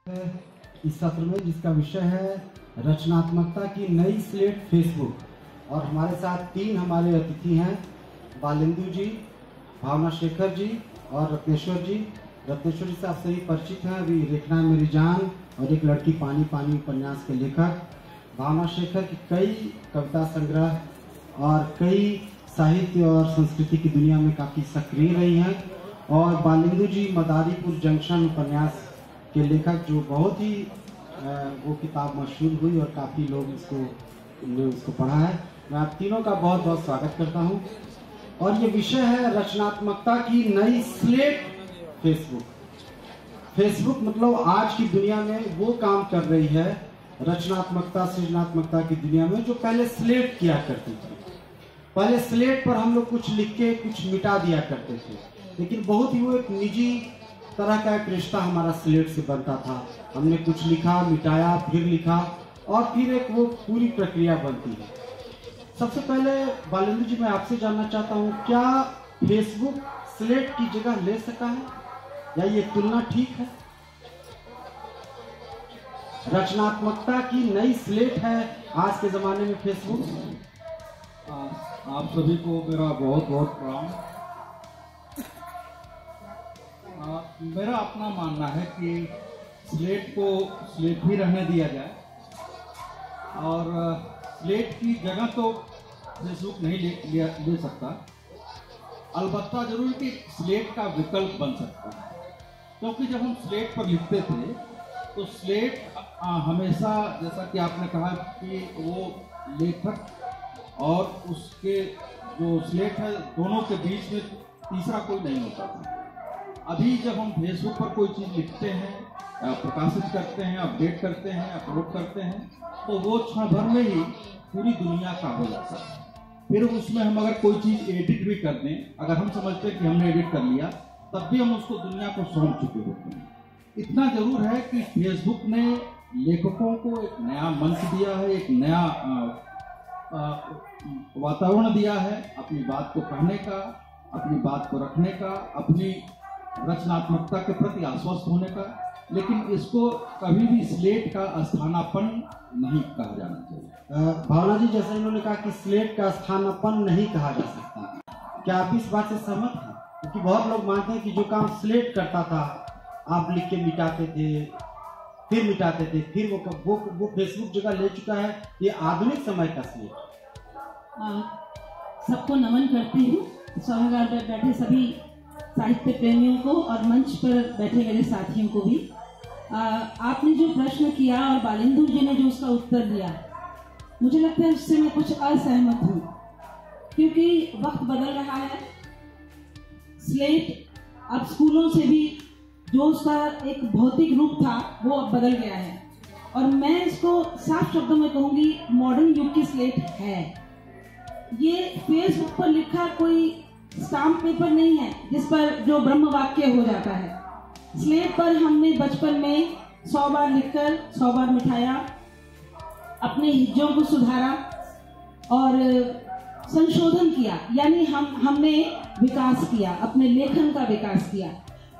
इस सत्र में जिसका विषय है रचनात्मकता की नई स्लेट फेसबुक, और हमारे साथ तीन हमारे अतिथि हैं, बालेंदु जी, भावना शेखर जी और रत्नेश्वर जी। रत्नेश्वर जी से आप सभी परिचित हैं, अभी रेखना मेरी जान और एक लड़की पानी पानी उपन्यास के लेखक। भावना शेखर की कई कविता संग्रह और कई साहित्य और संस्कृति की दुनिया में काफ़ी सक्रिय रही हैं, और बालेंदु जी मदारीपुर जंक्शन उपन्यास के लेखक, जो बहुत ही वो किताब मशहूर हुई और काफ़ी लोग उसको पढ़ा है। मैं आप तीनों का बहुत बहुत स्वागत करता हूं। और ये विषय है रचनात्मकता की नई स्लेट फेसबुक। फेसबुक मतलब आज की दुनिया में वो काम कर रही है रचनात्मकता सृजनात्मकता की दुनिया में जो पहले स्लेट किया करती थी। पहले स्लेट पर हम लोग कुछ लिख के कुछ मिटा दिया करते थे, लेकिन बहुत ही वो एक निजी तरह का एक रिश्ता हमारा स्लेट से बनता था। हमने कुछ लिखा, मिटाया, फिर लिखा, और फिर एक वो पूरी प्रक्रिया बनती है। सबसे पहले बालेंदु जी, मैं आपसे जानना चाहता हूँ, क्या फेसबुक स्लेट की जगह ले सका है, या ये तुलना ठीक है? रचनात्मकता की नई स्लेट है आज के जमाने में फेसबुक। आप सभी को मेरा बहुत बहुत प्रणाम। मेरा अपना मानना है कि स्लेट को स्लेट ही रहने दिया जाए, और स्लेट की जगह तो फेसबुक नहीं ले सकता। अलबत्ता जरूर कि स्लेट का विकल्प बन सकता है, क्योंकि जब हम स्लेट पर लिखते थे तो स्लेट हमेशा, जैसा कि आपने कहा कि वो लेखक और उसके जो स्लेट है दोनों के बीच में तीसरा कोई नहीं होता था। अभी जब हम फेसबुक पर कोई चीज़ लिखते हैं, प्रकाशित करते हैं, अपडेट करते हैं, अपलोड करते हैं, तो वो क्षण भर में ही पूरी दुनिया का हो जाता है। फिर उसमें हम अगर कोई चीज़ एडिट भी कर दें, अगर हम समझते हैं कि हमने एडिट कर लिया, तब भी हम उसको दुनिया को सौंप चुके होते हैं। इतना जरूर है कि फेसबुक ने लेखकों को एक नया मंच दिया है, एक नया वातावरण दिया है अपनी बात को कहने का, अपनी बात को रखने का, अपनी रचनात्मकता के प्रति आश्वस्त होने का। लेकिन इसको कभी भी स्लेट का स्थानापन नहीं कहा जाना चाहिए। भावना जी, जैसे इन्होंने कहा कि स्लेट का स्थानापन नहीं कहा जा सकता, क्या आप इस बात से सहमत हैं? क्योंकि बहुत लोग मानते हैं कि जो काम स्लेट करता था, आप लिख के मिटाते थे, फिर मिटाते थे, फिर वो फेसबुक जगह ले चुका है ये आधुनिक समय का स्लेट। सबको नमन करती हूँ, सभागार पर बैठे सभी साहित्य प्रेमियों को और मंच पर बैठे मेरे साथियों को भी। आपने जो प्रश्न किया और बालेंदु जी ने जो उसका उत्तर दिया, मुझे लगता है उससे मैं कुछ असहमत हूँ, क्योंकि वक्त बदल रहा है। स्लेट अब स्कूलों से भी जो उसका एक भौतिक रूप था वो अब बदल गया है, और मैं इसको साफ शब्दों में कहूँगी, मॉडर्न युग की स्लेट है। ये फेसबुक पर लिखा कोई स्टाम्प पेपर नहीं है जिस पर जो ब्रह्म वाक्य हो जाता है। स्लेट पर हमने बचपन में 100 बार लिखकर 100 बार मिठाया, अपने हिज्जों को सुधारा और संशोधन किया, यानी हमने विकास किया, अपने लेखन का विकास किया।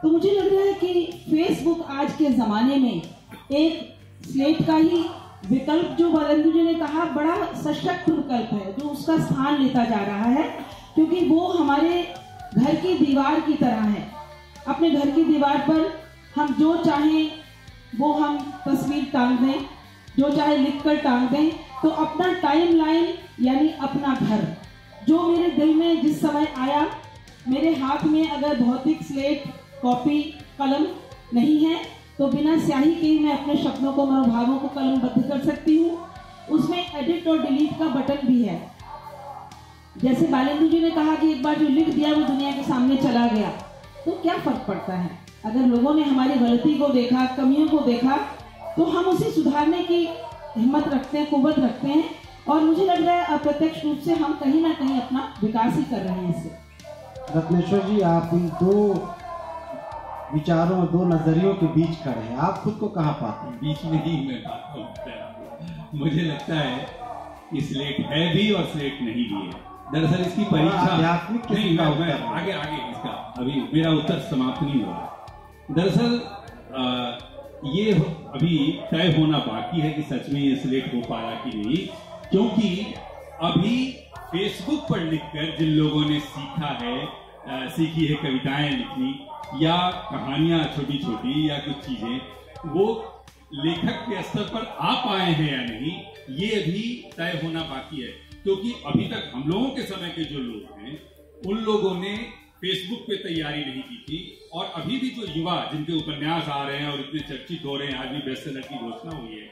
तो मुझे लग रहा है कि फेसबुक आज के ज़माने में एक स्लेट का ही विकल्प, जो बालेंदु जी ने कहा, बड़ा सशक्त विकल्प है, जो उसका स्थान लेता जा रहा है, क्योंकि वो हमारे घर की दीवार की तरह है। अपने घर की दीवार पर हम जो चाहें वो हम तस्वीर टांग दें, जो चाहे लिखकर टांग दें, तो अपना टाइमलाइन यानी अपना घर जो मेरे दिल में जिस समय आया, मेरे हाथ में अगर भौतिक स्लेट, कॉपी, कलम नहीं है, तो बिना स्याही के ही मैं अपने शब्दों को, मनोभावों को कलमबद्ध कर सकती हूँ। उसमें एडिट और डिलीट का बटन भी है। जैसे बालेंदु जी ने कहा कि एक बार जो लिख दिया वो दुनिया के सामने चला गया, तो क्या फर्क पड़ता है? अगर लोगों ने हमारी गलती को देखा, कमियों को देखा, तो हम उसे सुधारने की हिम्मत रखते हैं, कुव्वत रखते हैं, और मुझे लग रहा है अप्रत्यक्ष रूप से हम कहीं ना कहीं अपना विकास ही कर रहे हैं इससे। रत्नेश्वर जी, आप इन दो विचारों, दो नजरियों के बीच खड़े हैं, आप खुद को कहाँ पाते हैं? बीच में ही मैं बात करता हूँ। मुझे लगता है कि स्लेट है भी और स्लेट नहीं भी है। दरअसल इसकी परीक्षा नहीं, मैं आगे इसका अभी मेरा उत्तर समाप्त नहीं हो रहा। दरअसल ये अभी तय होना बाकी है कि सच में ये स्लेट हो पाया कि नहीं, क्योंकि अभी फेसबुक पर लिखकर जिन लोगों ने सीखी है कविताएं लिखनी या कहानियां छोटी छोटी या कुछ चीजें, वो लेखक के स्तर पर आ पाए हैं या नहीं, ये अभी तय होना बाकी है। क्योंकि अभी तक हम लोगों के समय के जो लोग हैं उन लोगों ने फेसबुक पे तैयारी नहीं की थी, और अभी भी जो युवा जिनके उपन्यास आ रहे हैं और इतने चर्चित हो रहे हैं, आज भी बेस्टसेलर की घोषणा हुई है,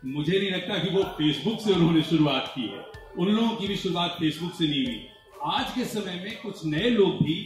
मुझे नहीं लगता कि वो फेसबुक से उन्होंने शुरुआत की है। उन लोगों की भी शुरुआत फेसबुक से नहीं हुई। आज के समय में कुछ नए लोग भी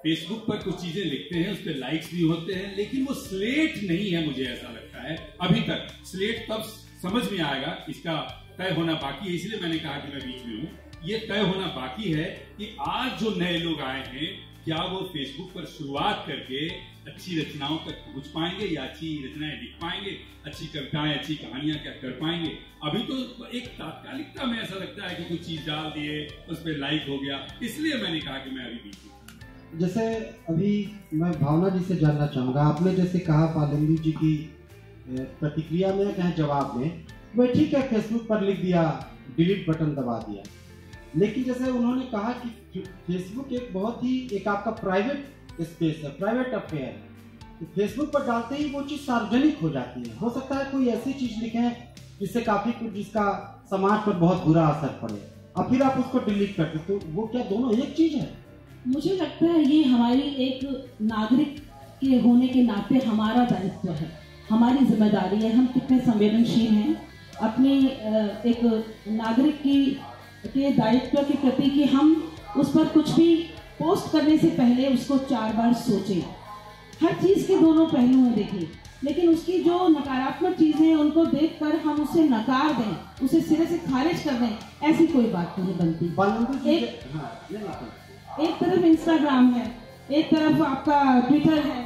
फेसबुक पर कुछ चीजें लिखते हैं, उस पर लाइक्स भी होते हैं, लेकिन वो स्लेट नहीं है, मुझे ऐसा लगता है अभी तक। स्लेट तब समझ में आएगा, इसका तय होना बाकी है, इसलिए मैंने कहा कि मैं बीच में हूं। ये तय होना बाकी है कि आज जो नए लोग आए हैं, क्या वो फेसबुक पर शुरुआत करके अच्छी रचनाओं तक पहुंच पाएंगे या अच्छी रचनाएं लिख पाएंगे, अच्छी कविताएं, अच्छी कहानियां क्या कर पाएंगे। अभी तो एक तात्कालिकता में ऐसा लगता है कि कुछ चीज डाल दिए, उस पर लाइक हो गया, इसलिए मैंने कहा कि मैं अभी बीच में। जैसे अभी मैं भावना जी से जानना चाहूंगा, आपने जैसे कहा बालिंदु जी की प्रतिक्रिया में कहें जवाब में, वह ठीक है फेसबुक पर लिख दिया, डिलीट बटन दबा दिया, लेकिन जैसे उन्होंने कहा कि फेसबुक एक बहुत ही एक आपका प्राइवेट स्पेस है, प्राइवेट अफेयर है, तो फेसबुक पर डालते ही वो चीज सार्वजनिक हो जाती है। हो सकता है कोई ऐसी चीज लिखें जिससे काफी कुछ जिसका समाज पर बहुत बुरा असर पड़े, और फिर आप उसको डिलीट करते, तो वो क्या दोनों एक चीज है? मुझे लगता है ये हमारी एक नागरिक के होने के नाते हमारा दायित्व है, हमारी जिम्मेदारी है। हम कितने संवेदनशील हैं अपने एक नागरिक के दायित्व के प्रति कि हम उस पर कुछ भी पोस्ट करने से पहले उसको 4 बार सोचें। हर चीज़ के दोनों पहलू हैं देखिए, लेकिन उसकी जो नकारात्मक चीज़ें हैं उनको देखकर हम उसे नकार दें, उसे सिरे से खारिज कर दें, ऐसी कोई बात नहीं बनती। एक तरफ इंस्टाग्राम है, एक तरफ आपका ट्विटर है,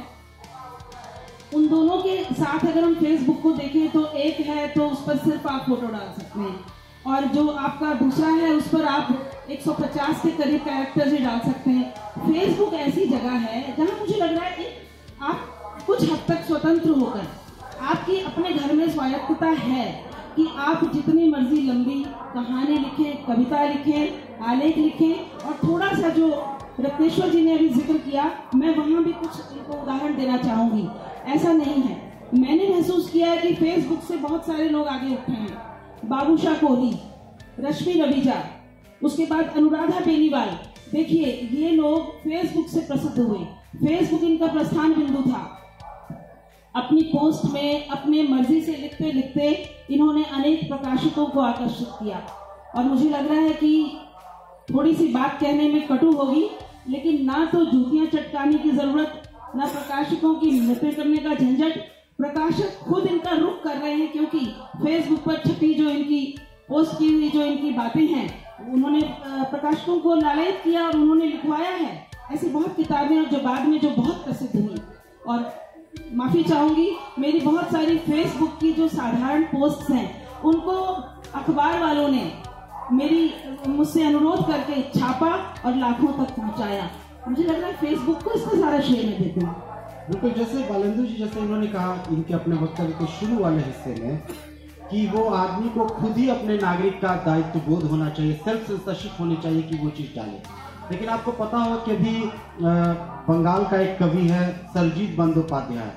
उन दोनों के साथ अगर हम फेसबुक को देखें तो एक है तो उस पर सिर्फ आप फोटो डाल सकते हैं, और जो आपका दूसरा है उस पर आप 150 के करीब कैरेक्टर्स ही डाल सकते हैं। फेसबुक ऐसी जगह है जहां मुझे लग रहा है आप कुछ हद तक स्वतंत्र होकर, आपकी अपने घर में स्वायत्तता है कि आप जितनी मर्जी लंबी कहानी लिखें, कविता लिखें, आलेख लिखें, और थोड़ा सा जो रत्नेश्वर जी ने अभी जिक्र किया, मैं वहाँ भी कुछ इनको उदाहरण देना चाहूँगी। ऐसा नहीं है, मैंने महसूस किया है कि फेसबुक से बहुत सारे लोग आगे उठे हैं। बाबूशाह कोहली, रश्मि रवीजा, उसके बाद अनुराधा बेनीवाल, देखिए ये लोग फेसबुक से प्रसिद्ध हुए, फेसबुक इनका प्रस्थान बिंदु था। अपनी पोस्ट में अपने मर्जी से लिखते लिखते इन्होंने अनेक प्रकाशकों को आकर्षित किया, और मुझे लग रहा है कि थोड़ी सी बात कहने में कटु होगी, लेकिन ना तो जूतियां चटकाने की जरूरत, ना प्रकाशकों की नृत्य करने का झंझट। प्रकाशक खुद इनका रुख कर रहे हैं, क्योंकि फेसबुक पर छपी जो इनकी पोस्ट की हुई जो इनकी बातें हैं, उन्होंने प्रकाशकों को लालयित किया और उन्होंने लिखवाया है। ऐसी बहुत किताबें और जो बाद में जो बहुत प्रसिद्ध हुई। और माफी चाहूंगी, मेरी बहुत सारी फेसबुक की जो साधारण पोस्ट्स हैं उनको अखबार वालों ने मुझसे अनुरोध करके छापा और लाखों तक पहुंचाया। मुझे लग रहा है फेसबुक को इसका सारा श्रेय मैं देती हूँ। बिल्कुल, जैसे बालिंदु जी जैसे उन्होंने कहा इनके अपने वक्तव्य के शुरू वाले हिस्से में कि वो आदमी को खुद ही अपने नागरिक का दायित्व बोध होना चाहिए, सेल्फ सेंसरशिप होनी चाहिए कि वो चीज डाले। लेकिन आपको पता होगा कि अभी बंगाल का एक कवि है सरजीत बंदोपाध्याय,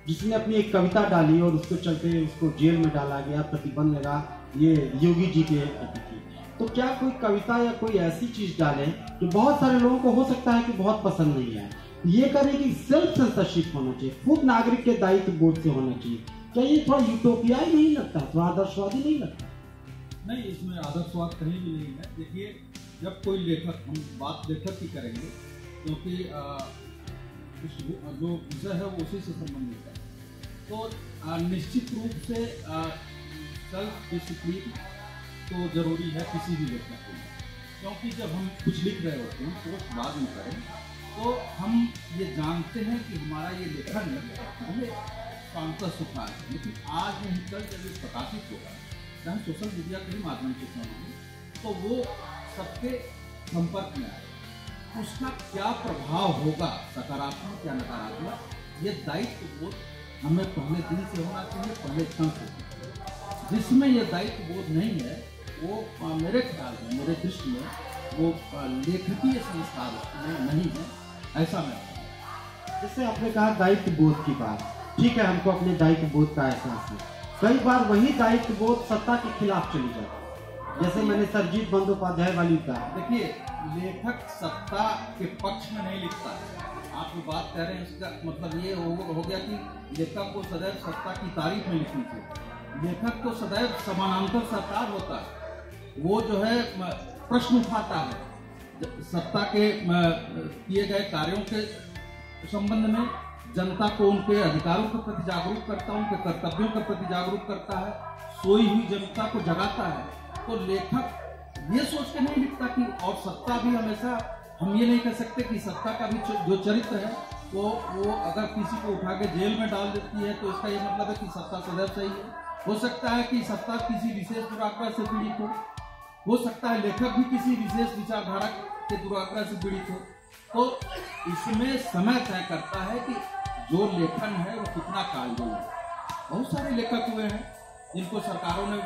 जिसने अपनी एक कविता डाली और उसको चलते उसको जेल में डाला गया, प्रतिबंध लगा, ये योगी जी के अतिथि। तो क्या कोई कविता या कोई ऐसी चीज डाले जो बहुत सारे लोगों को हो सकता है कि बहुत पसंद नहीं आए, ये करें कि सेल्फ सेंसरशिप होना चाहिए, खुद नागरिक के दायित्व बोध से होना चाहिए। क्या ये थोड़ा यूटोपिया ही नहीं लगता, थोड़ा आदर्शवादी नहीं लगता? नहीं, इसमें आदर्शवाद कहीं भी नहीं है। देखिए, जब कोई लेखक, हम बात लेखक की करेंगे क्योंकि जो विषय है वो उसी से संबंधित है, तो निश्चित रूप से सेल्फ डिसिप्लिन तो जरूरी है किसी भी लेखक के लिए। क्योंकि जब हम कुछ लिख रहे होते हैं पोस्ट बाद में करें तो हम ये जानते हैं कि हमारा ये लेखन है शांत सुखा है, लेकिन आज नहीं कल जब ये प्रकाशित होगा, चाहे सोशल मीडिया के ही माध्यम से समझें, तो वो सबके संपर्क में आए, उसका क्या प्रभाव होगा, सकारात्मक या नकारात्मक, ये दायित्व बोध हमें पहले दिन से होना चाहिए, पहले क्षण से। जिसमें ये दायित्व बोध नहीं है वो मेरे ख्याल में, मेरे दृष्टि में वो लेखकीय संस्कार में नहीं है, ऐसा मैं। जैसे आपने कहा दायित्व बोध की बात, ठीक है, हमको अपने दायित्व बोध का एहसास है। कई बार वही दायित्व बोध सत्ता के खिलाफ चली जाती है, जैसे मैंने सरजीत बंदोपाध्याय वाली कहा। देखिए, लेखक सत्ता के पक्ष में नहीं लिखता है। आप जो बात कह रहे हैं इसका मतलब ये हो गया कि लेखक को सदैव सत्ता की तारीफ में लिखनी चाहिए। लेखक तो सदैव समानांतर सरकार होता है, वो जो है प्रश्न उठाता है सत्ता के किए गए कार्यों के संबंध में, जनता को उनके अधिकारों के प्रति जागरूक करता है, उनके कर्तव्यों के प्रति जागरूक करता है, सोई हुई जनता को जगाता है। तो लेखक ये सोच के नहीं लिखता कि, और सत्ता भी हमेशा, हम ये नहीं कह सकते कि सत्ता का भी जो चरित्र है वो अगर किसी को उठा के जेल में डाल देती है तो इसका ये मतलब है कि सत्ता सदैव सही है। हो सकता है कि सत्ता किसी विशेष दुराग्रह से पीड़ित हो सकता है लेखक भी किसी विशेष विचारधारा के दुराग्रह से पीड़ित हो। तो इसमें समय तय करता है कि जो लेखन है वो कितना कालजयी है। बहुत सारे लेखक हुए हैं जिनको सरकारों ने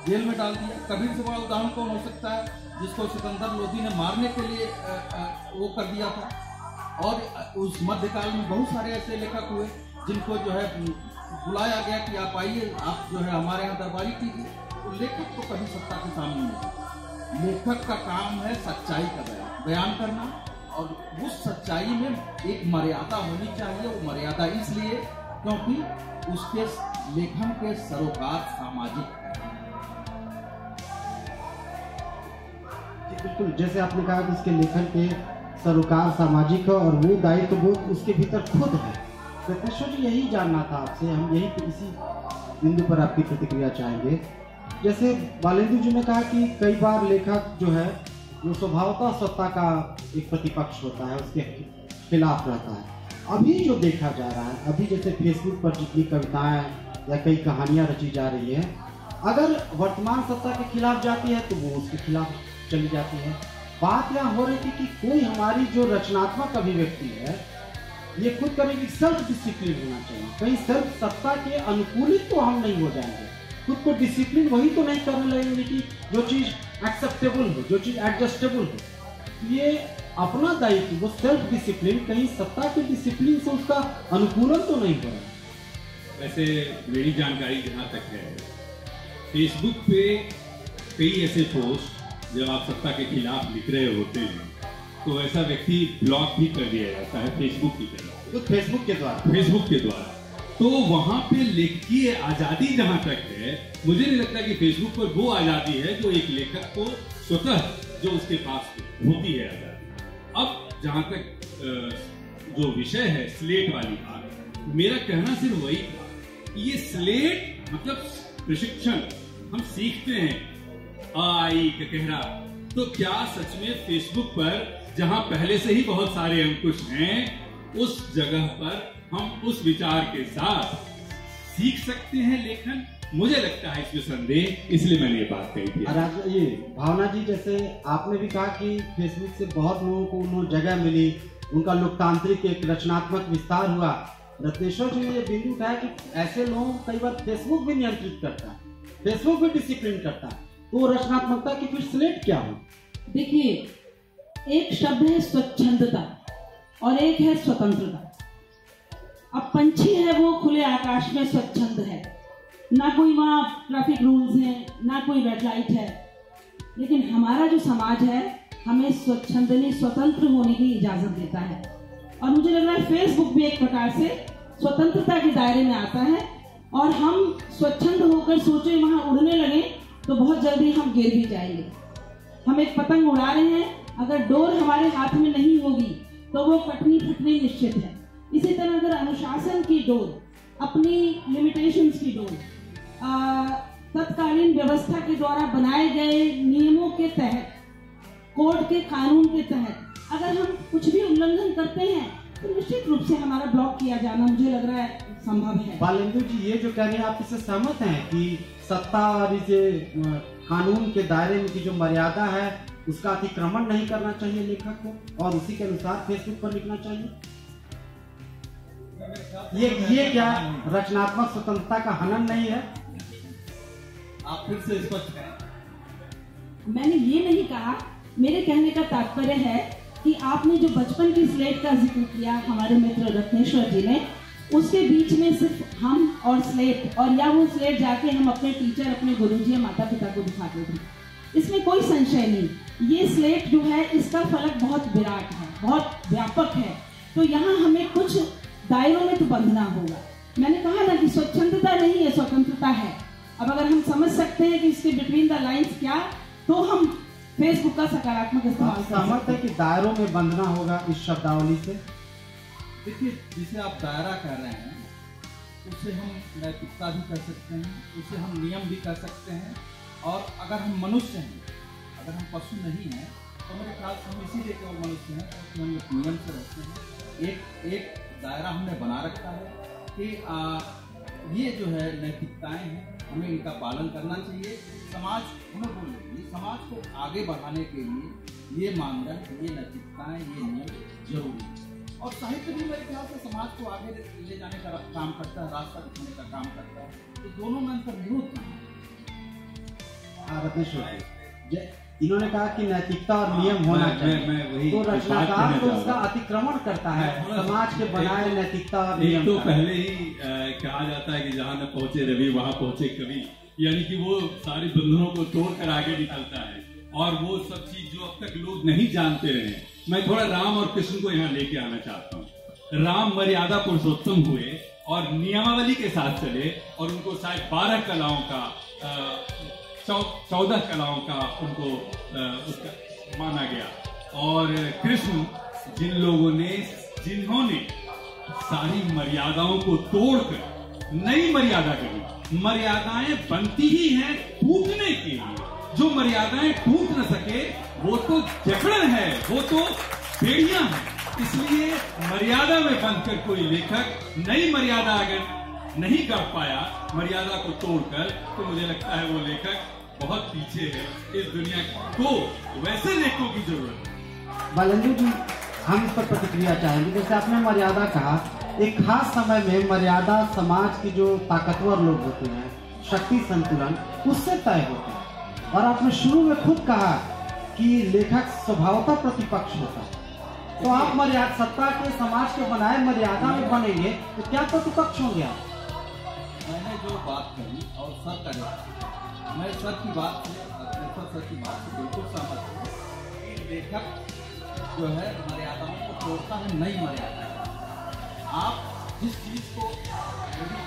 जेल में डाल दिया। कबीर से बड़ा उदाहरण कौन हो सकता है, जिसको सिकंदर लोधी ने मारने के लिए वो कर दिया था। और उस मध्यकाल में बहुत सारे ऐसे लेखक हुए जिनको जो है बुलाया गया कि आप आइए, आप जो है हमारे यहाँ दरबारी कीजिए। तो लेखक तो कभी सत्ता के सामने नहीं। लेखक का काम है सच्चाई का बयान करना, और उस सच्चाई में एक मर्यादा होनी चाहिए। वो मर्यादा इसलिए क्योंकि उसके लेखन के सरोकार सामाजिक है। बिल्कुल, जैसे आपने कहा कि इसके लेखन के सरोकार सामाजिक है और वो दायित्व बोध उसके भीतर खुद है। रत्नेश्वर जी, यही जानना था आपसे, हम यही इसी बिंदु पर आपकी प्रतिक्रिया चाहेंगे। जैसे बालेंदु जी ने कहा कि कई बार लेखक जो है वो स्वभावतः सत्ता का एक प्रतिपक्ष होता है, उसके खिलाफ रहता है। अभी जो देखा जा रहा है, अभी जैसे फेसबुक पर जितनी कविताएं या कई कहानियां रची जा रही है, अगर वर्तमान सत्ता के खिलाफ जाती है तो वो उसके खिलाफ चली जाती है। बात यहाँ हो रही थी कि कोई हमारी जो रचनात्मक अभिव्यक्ति है ये खुद करें कि सेल्फ डिसिप्लिन होना चाहिए। कहीं सेल्फ सत्ता के अनुकूलित तो हम नहीं हो जाएंगे, खुद को डिसिप्लिन वही तो नहीं करने लगेंगे कि जो चीज एक्सेप्टेबल हो, जो चीज एडजस्टेबल हो। ये अपना दायित्व, वो सेल्फ डिसिप्लिन कहीं सत्ता के डिसिप्लिन से उसका अनुकूलन तो नहीं हो रहा। वैसे मेरी जानकारी जहाँ तक है, फेसबुक पे कई ऐसे पोस्ट जब आप सत्ता के खिलाफ लिख रहे होते हैं तो ऐसा व्यक्ति ब्लॉक भी कर दिया जाता है फेसबुक की तरफ, तो फेसबुक के द्वारा। तो वहां पे लेखकीय आजादी जहां तक है, मुझे नहीं लगता कि फेसबुक पर वो आजादी है जो एक लेखक को स्वतः जो उसके पास होती है आजादी। अब जहां तक जो विषय है स्लेट वाली बात, मेरा कहना सिर्फ वही था, ये स्लेट मतलब प्रशिक्षण हम सीखते हैं आई का कहरा, तो क्या सच में फेसबुक पर जहां पहले से ही बहुत सारे अंकुश हैं, उस जगह पर हम उस विचार के साथ सीख सकते हैं लेखन? मुझे लगता है इसमें संदेह, इसलिए मैंने ये बात कही थी। ये भावना जी, जैसे आपने भी कहा कि फेसबुक से बहुत लोगों को उन्होंने जगह मिली, उनका लोकतांत्रिक एक रचनात्मक विस्तार हुआ। रत्नेश्वर जी ने ये बिंदु उठाया कि ऐसे लोगों को कई बार फेसबुक भी नियंत्रित करता है, फेसबुक भी डिसिप्लिन करता है, तो रचनात्मकता की फिर स्लेट क्या हो? देखिए, एक शब्द है स्वच्छंदता और एक है स्वतंत्रता। अब पंछी है वो खुले आकाश में स्वच्छंद है, ना कोई वहाँ ट्रैफिक रूल्स हैं, ना कोई रेड लाइट है। लेकिन हमारा जो समाज है हमें स्वच्छंदनी स्वतंत्र होने की इजाजत देता है, और मुझे लग रहा है फेसबुक भी एक प्रकार से स्वतंत्रता के दायरे में आता है। और हम स्वच्छंद होकर सोचे वहाँ उड़ने लगे तो बहुत जल्दी हम गिर भी जाएंगे। हम एक पतंग उड़ा रहे हैं, अगर डोर हमारे हाथ में नहीं होगी तो वो कटनी फटनी निश्चित है। इसी तरह अगर अनुशासन की डोर, अपनी लिमिटेशंस की डोर, तत्कालीन व्यवस्था के द्वारा बनाए गए नियमों के तहत, कोर्ट के कानून के तहत अगर हम कुछ भी उल्लंघन करते हैं तो निश्चित रूप से हमारा ब्लॉक किया जाना मुझे लग रहा है संभव है। बालेंदु जी, ये जो कह रहे हैं आप इससे सहमत हैं कि सत्ता और इसे कानून के दायरे में की जो मर्यादा है उसका अतिक्रमण नहीं करना चाहिए लेखक को, और उसी के अनुसार फेसबुक पर लिखना चाहिए? ये क्या रचनात्मक स्वतंत्रता का हनन नहीं है? आप फिर से स्पष्ट करें। मैंने ये नहीं कहा, मेरे कहने का तात्पर्य है कि आपने जो बचपन की स्लेट का जिक्र किया हमारे मित्र रत्नेश्वर जी ने, उसके बीच में सिर्फ हम और स्लेट, और या वो स्लेट जाके हम अपने टीचर, अपने गुरुजी या माता पिता को दिखाते थे, इसमें कोई संशय नहीं। ये स्लेट जो है इसका फलक बहुत विराट है, बहुत व्यापक है, तो यहाँ हमें कुछ दायरों में तो बंधना होगा। मैंने कहा ना कि स्वच्छंदता नहीं है, स्वतंत्रता है। अब अगर हम समझ सकते हैं कि इसके बिटवीन द लाइंस क्या, तो हम फेसबुक का सकारात्मक इस्तेमाल सहमत है कि दायरों में बंधना होगा इस शब्दावली से? देखिए, जिसे आप दायरा कह रहे हैं उसे हम नैतिकता भी कर सकते हैं, उसे हम नियम भी कर सकते हैं, और अगर हम मनुष्य हैं, अगर हम पशु नहीं हैं, तो मेरे ख्याल से हम इसीलिए केवल मनुष्य हैं क्योंकि हम एक नियम से रहते हैं। एक दायरा हमने बना रखा है कि ये जो है नैतिकताएं हैं, हमें इनका पालन करना चाहिए। समाज हमें बोल रही है, समाज को आगे बढ़ाने के लिए ये मानदंड, ये नैतिकताएं, ये नियम जरूरी है। और साहित्य भी मेरे ख्याल से समाज को आगे ले जाने का काम करता है, रास्ता दिखाने का काम करता है, तो दोनों में अंतर विरोध नहीं है। रत्नेश्वर जी, इन्होंने कहा कि नैतिकता और नियम होना चाहिए, तो रचनाकार तो उसका अतिक्रमण करता है, समाज के बनाए नैतिकता और नियम। तो पहले ही कहा जाता है कि जहाँ न पहुंचे रवि वहां पहुंचे कवि, यानी कि वो सारे बंधनों को तोड़कर आगे निकलता है, और वो सब चीज जो अब तक लोग नहीं जानते रहे। मैं थोड़ा राम और कृष्ण को यहाँ लेके आना चाहता हूँ। राम मर्यादा पुरुषोत्तम हुए और नियमावली के साथ चले, और उनको शायद 12 कलाओं का 14 कलाओं का उनको उसका माना गया। और कृष्ण जिन्होंने सारी मर्यादाओं को तोड़कर नई मर्यादा करी। मर्यादाएं बनती ही हैं टूटने के लिए, जो मर्यादाएं टूट न सके वो तो जकड़न है, वो तो बेड़ियां हैं। इसलिए मर्यादा में बंधकर कोई लेखक नई मर्यादा अगर नहीं कर पाया मर्यादा को तोड़कर, तो मुझे लगता है वो लेखक बहुत पीछे है। इस दुनिया को वैसे लेखकों की जरूरत है। बालेंद्र जी, हम इस पर प्रतिक्रिया चाहेंगे। जैसे आपने मर्यादा कहा, एक खास समय में मर्यादा समाज की जो ताकतवर लोग होते हैं, शक्ति संतुलन उससे तय होता है। और आपने शुरू में खुद कहा कि लेखक स्वभावतः प्रतिपक्ष होता है, तो आप मर्यादा सत्ता के समाज के बनाए मर्यादा में बनेंगे तो क्या प्रतिपक्ष होंगे आप? मैंने जो बात कही और सर करें, मैं सर की बात से बिल्कुल सहमत हूँ। लेखक जो है मर्यादाओं को तोड़ता है, नई मर्यादा। आप जिस चीज को,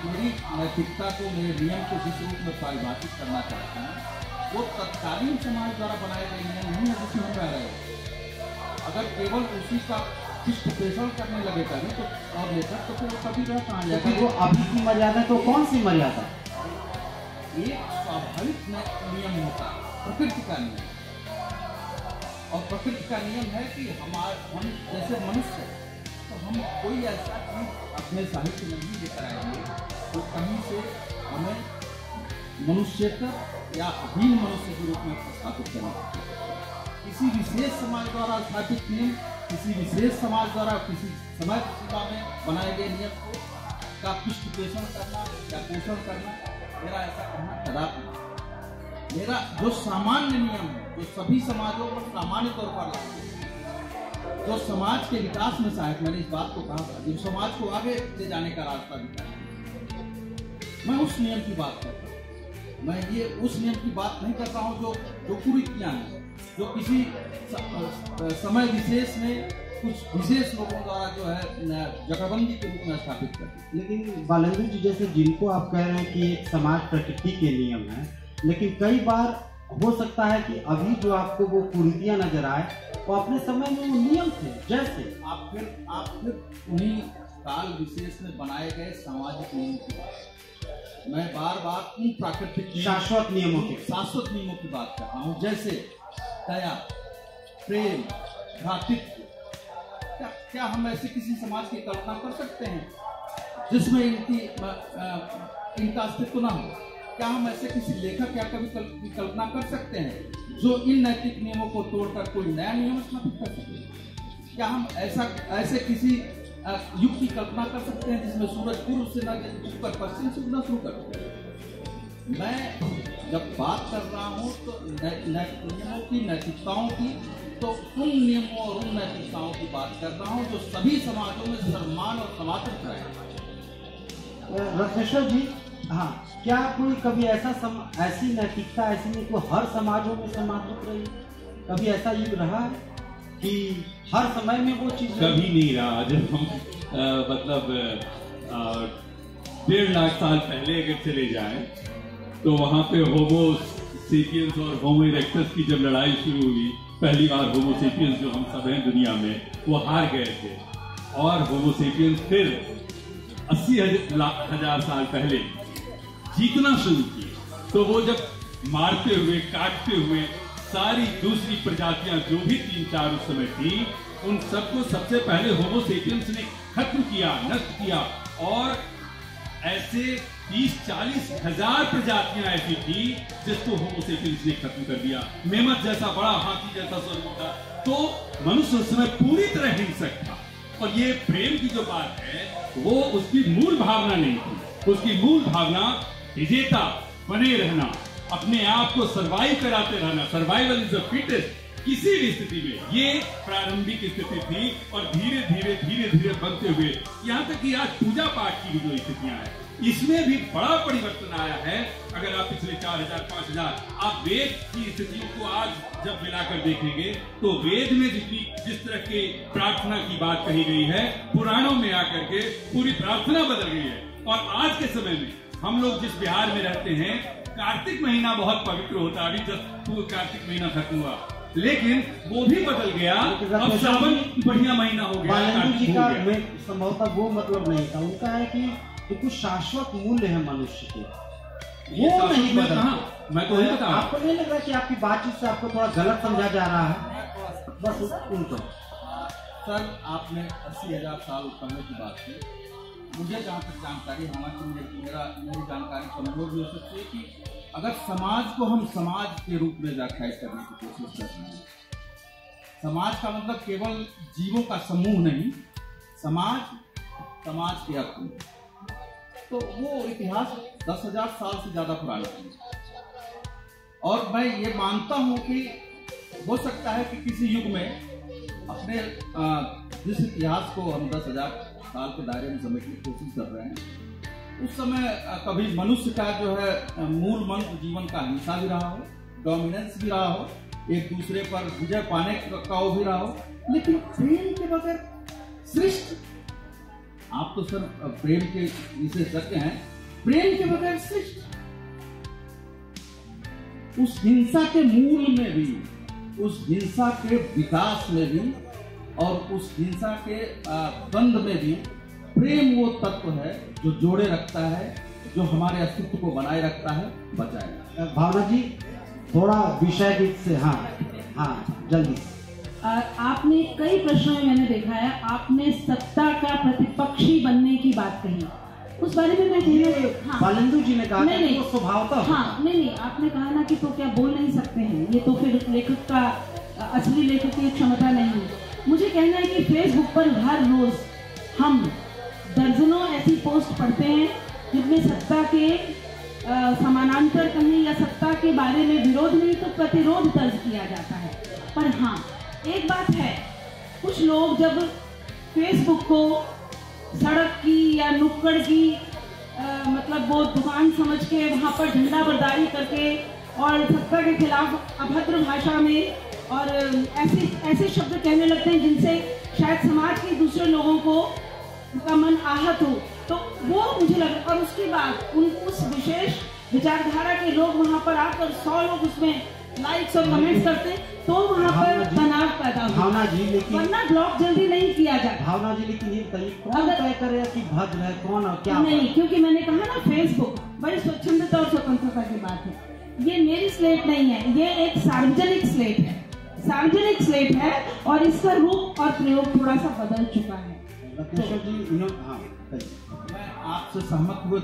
मेरी नैतिकता को, मेरे नियम को जिस रूप में परिभाषित करना चाहते हैं, वो तत्कालीन समाज द्वारा बनाए गए नियम नहीं है जिसमें हम रह रहे हैं। अगर केवल उसी का पृष्ठ पोषण करने लगे करें तो और लेखक तो फिर कभी रह कहाँ जाएगा। वो अभी की मर्यादा तो कौन सी मर्यादा? एक स्वाभाविक नियम होता है, प्रकृति का नियम। और प्रकृति का नियम है कि हम जैसे मनुष्य, तो हम कोई ऐसा चीज अपने साहित्य में नहीं लेकर आएंगे तो कहीं से हमें मनुष्यत्व या हीन मनुष्य के रूप में स्थापित करना चाहिए। किसी विशेष समाज द्वारा स्थापित नियम, किसी विशेष समाज द्वारा किसी समय सीमा में बनाए गए नियम को का पृष्ठ पोषण करना या पोषण करना, मेरा ऐसा कहना कदापि नहीं। मेरा जो सामान्य नियम है, जो सभी समाजों पर सामान्य तौर पर लागू है, जो समाज के विकास में सहायक, मैंने इस बात को कहा था, जो समाज को आगे ले जाने का रास्ता दिखाया, मैं उस नियम की बात करता हूँ। मैं ये उस नियम की बात नहीं करता हूँ जो कुरीतियां हैं, जो किसी समय विशेष में कुछ विशेष लोगों द्वारा जो है जगहबंदी के रूप में स्थापित करती। लेकिन बालेंद्र जी, जैसे जिनको आप कह रहे हैं कि एक समाज प्रकृति के नियम है, लेकिन कई बार हो सकता है कि अभी जो आपको वो कुरीतियां नजर आए वो अपने समय में वो नियम थे। जैसे आप फिर उन्हीं काल विशेष में बनाए गए सामाजिक नियम की बात, मैं बार बार उन प्राकृतिक शाश्वत नियमों की बात कर रहा हूँ। जैसे दया, प्रेम, भ्रातृत्व। क्या हम ऐसे किसी समाज की कल्पना कर सकते हैं जिसमें इनका अस्तित्व ना हो? क्या हम ऐसे किसी लेखक या कवि की कल्पना कर सकते हैं जो इन नैतिक नियमों को तोड़कर कोई नया नियम स्थापित कर सके? क्या हम ऐसे किसी युग की कल्पना कर सकते हैं जिसमें सूरज पूर्व से न उत्तर पश्चिम से उगना शुरू करते हैं। मैं जब बात कर रहा हूँ तो नियमों की, नैतिकताओं की, तो उन नियमों और उन नैतिकताओं की बात कर रहा हूँ जो सभी समाजों में सम्मान और समादर रहे। रत्नेश्वर जी, हाँ, क्या कोई कभी ऐसी नैतिकता ऐसी नहीं कोई हर समाजों में समादृत रही? कभी ऐसा युग रहा है कि हर समय में वो चीज कभी नहीं रहा। जब हम मतलब 1.5 लाख साल पहले अगर चले जाएं तो वहां पे होमो सेपियंस और होमो इरेक्टस की जब लड़ाई शुरू हुई, पहली बार होमो सेपियंस जो हम सब हैं दुनिया में, वो हार गए थे और होमो सेपियंस फिर 80,000 साल पहले जीतना शुरू किया। तो वो जब मारते हुए, काटते हुए सारी दूसरी प्रजातियां जो भी 3-4 उस समय थी, उन सबको सबसे पहले होमो सेपियंस ने खत्म किया, नष्ट किया। और ऐसे 30-40 हजार प्रजातियां ऐसी थी जिसको होमो सेपियंस ने खत्म कर दिया। मेमथ जैसा बड़ा हाथी जैसा स्वरूप था। तो मनुष्य उस समय पूरी तरह हिंसक था। और ये प्रेम की जो बात है वो उसकी मूल भावना नहीं थी। उसकी मूल भावना विजेता बने रहना, अपने आप को सर्वाइव कराते रहना, सर्वाइवल इज द फिटेस्ट, किसी भी स्थिति में। ये प्रारंभिक स्थिति थी और धीरे धीरे बनते हुए यहाँ तक कि आज पूजा पाठ की भी जो स्थितियां हैं, इसमें भी बड़ा परिवर्तन आया है। अगर आप पिछले 4,000-5,000 आप वेद की स्थितियों को आज जब मिलाकर देखेंगे तो वेद में जिस तरह के प्रार्थना की बात कही गई है, पुराणों में आकर के पूरी प्रार्थना बदल गई है। और आज के समय में हम लोग जिस बिहार में रहते हैं, कार्तिक महीना बहुत पवित्र होता है। अभी जस्ट कार्तिक महीना खत्म हुआ, लेकिन वो भी बदल गया। अब सावन बढ़िया महीना हो गया। बालेंद्र जी का संभवतः वो मतलब नहीं था। उनका है कि कुछ शाश्वत मूल्य है मनुष्य के, वो नहीं बदला। मैं तो नहीं बता। आपको नहीं लग रहा कि आपकी बातचीत से आपको थोड़ा गलत समझा जा रहा है? बस उनको सर, आपने 80,000 साल पहले की बात की। मुझे जहाँ तक जानकारी, हालांकि मेरी जानकारी कमजोर भी हो सकती है, कि अगर समाज को हम समाज के रूप में व्याख्यायित करने की कोशिश कर रहे हैं, समाज का मतलब केवल जीवों का समूह नहीं, समाज के अर्थ, तो वो इतिहास 10,000 साल से ज्यादा पुराना है। और मैं ये मानता हूं कि हो सकता है कि किसी युग में अपने जिस इतिहास को हम 10,000 साल के दायरे में समेटने की कोशिश कर रहे हैं, उस समय कभी मनुष्य का जो है मूल मंत्र जीवन का हिंसा भी रहा हो, डोमिनेंस भी रहा हो, एक दूसरे पर विजय पाने का भी रहा हो, लेकिन प्रेम के बगैर सृष्टि, आप तो सर प्रेम के विशेषज्ञ हैं, प्रेम के बगैर सृष्टि, उस हिंसा के मूल में भी, उस हिंसा के विकास में भी और उस हिंसा के द्वंद में भी प्रेम वो तत्व है जो जोड़े रखता है, जो हमारे अस्तित्व को बनाए रखता है, बचाए। भावना जी, थोड़ा विषय से, हाँ जल्दी। आपने कई प्रश्नों में मैंने देखा है, आपने सत्ता का प्रतिपक्षी बनने की बात कही, उस बारे में मैं कहना, हाँ, बालेंद्र जी ने कहा नहीं, वो स्वभावतः, हाँ, नहीं, आपने कहा ना कि तो क्या बोल नहीं सकते हैं, ये तो फिर लेखक का, असली लेखक की क्षमता नहीं है। मुझे कहना है कि फेसबुक पर हर रोज हम दर्जनों ऐसी पोस्ट पढ़ते हैं जिनमें सत्ता के समानांतर कहें या सत्ता के बारे में विरोध नहीं तो प्रतिरोध दर्ज किया जाता है। पर हाँ, एक बात है, कुछ लोग जब फेसबुक को सड़क की या नुक्कड़ की मतलब वो दुकान समझ के वहाँ पर झंडा बरदारी करके और सत्ता के खिलाफ अभद्र भाषा में और ऐसे शब्द कहने लगते हैं जिनसे शायद समाज के दूसरे लोगों को का मन आहत हो, तो वो मुझे लगा। और उसके बाद उस विशेष विचारधारा के लोग वहाँ पर आकर 100 लोग उसमें लाइक्स और कमेंट्स करते, तो वहाँ पर तनाव पैदा हो। भावना जी, लेकिन वरना ब्लॉक जल्दी नहीं किया जाता। भावना जी, लेकिन ये बताइए कौन तय करे कि भद्र है कौन और क्या? नहीं, क्योंकि मैंने कहा ना, फेसबुक बड़ी स्वच्छंदता और स्वतंत्रता की बात है। ये मेरी स्लेट नहीं है, ये एक सार्वजनिक स्लेट है, सार्वजनिक स्लेट है और इसका रूप और प्रयोग थोड़ा सा बदल चुका है। मैं आपसे सहमत हुए।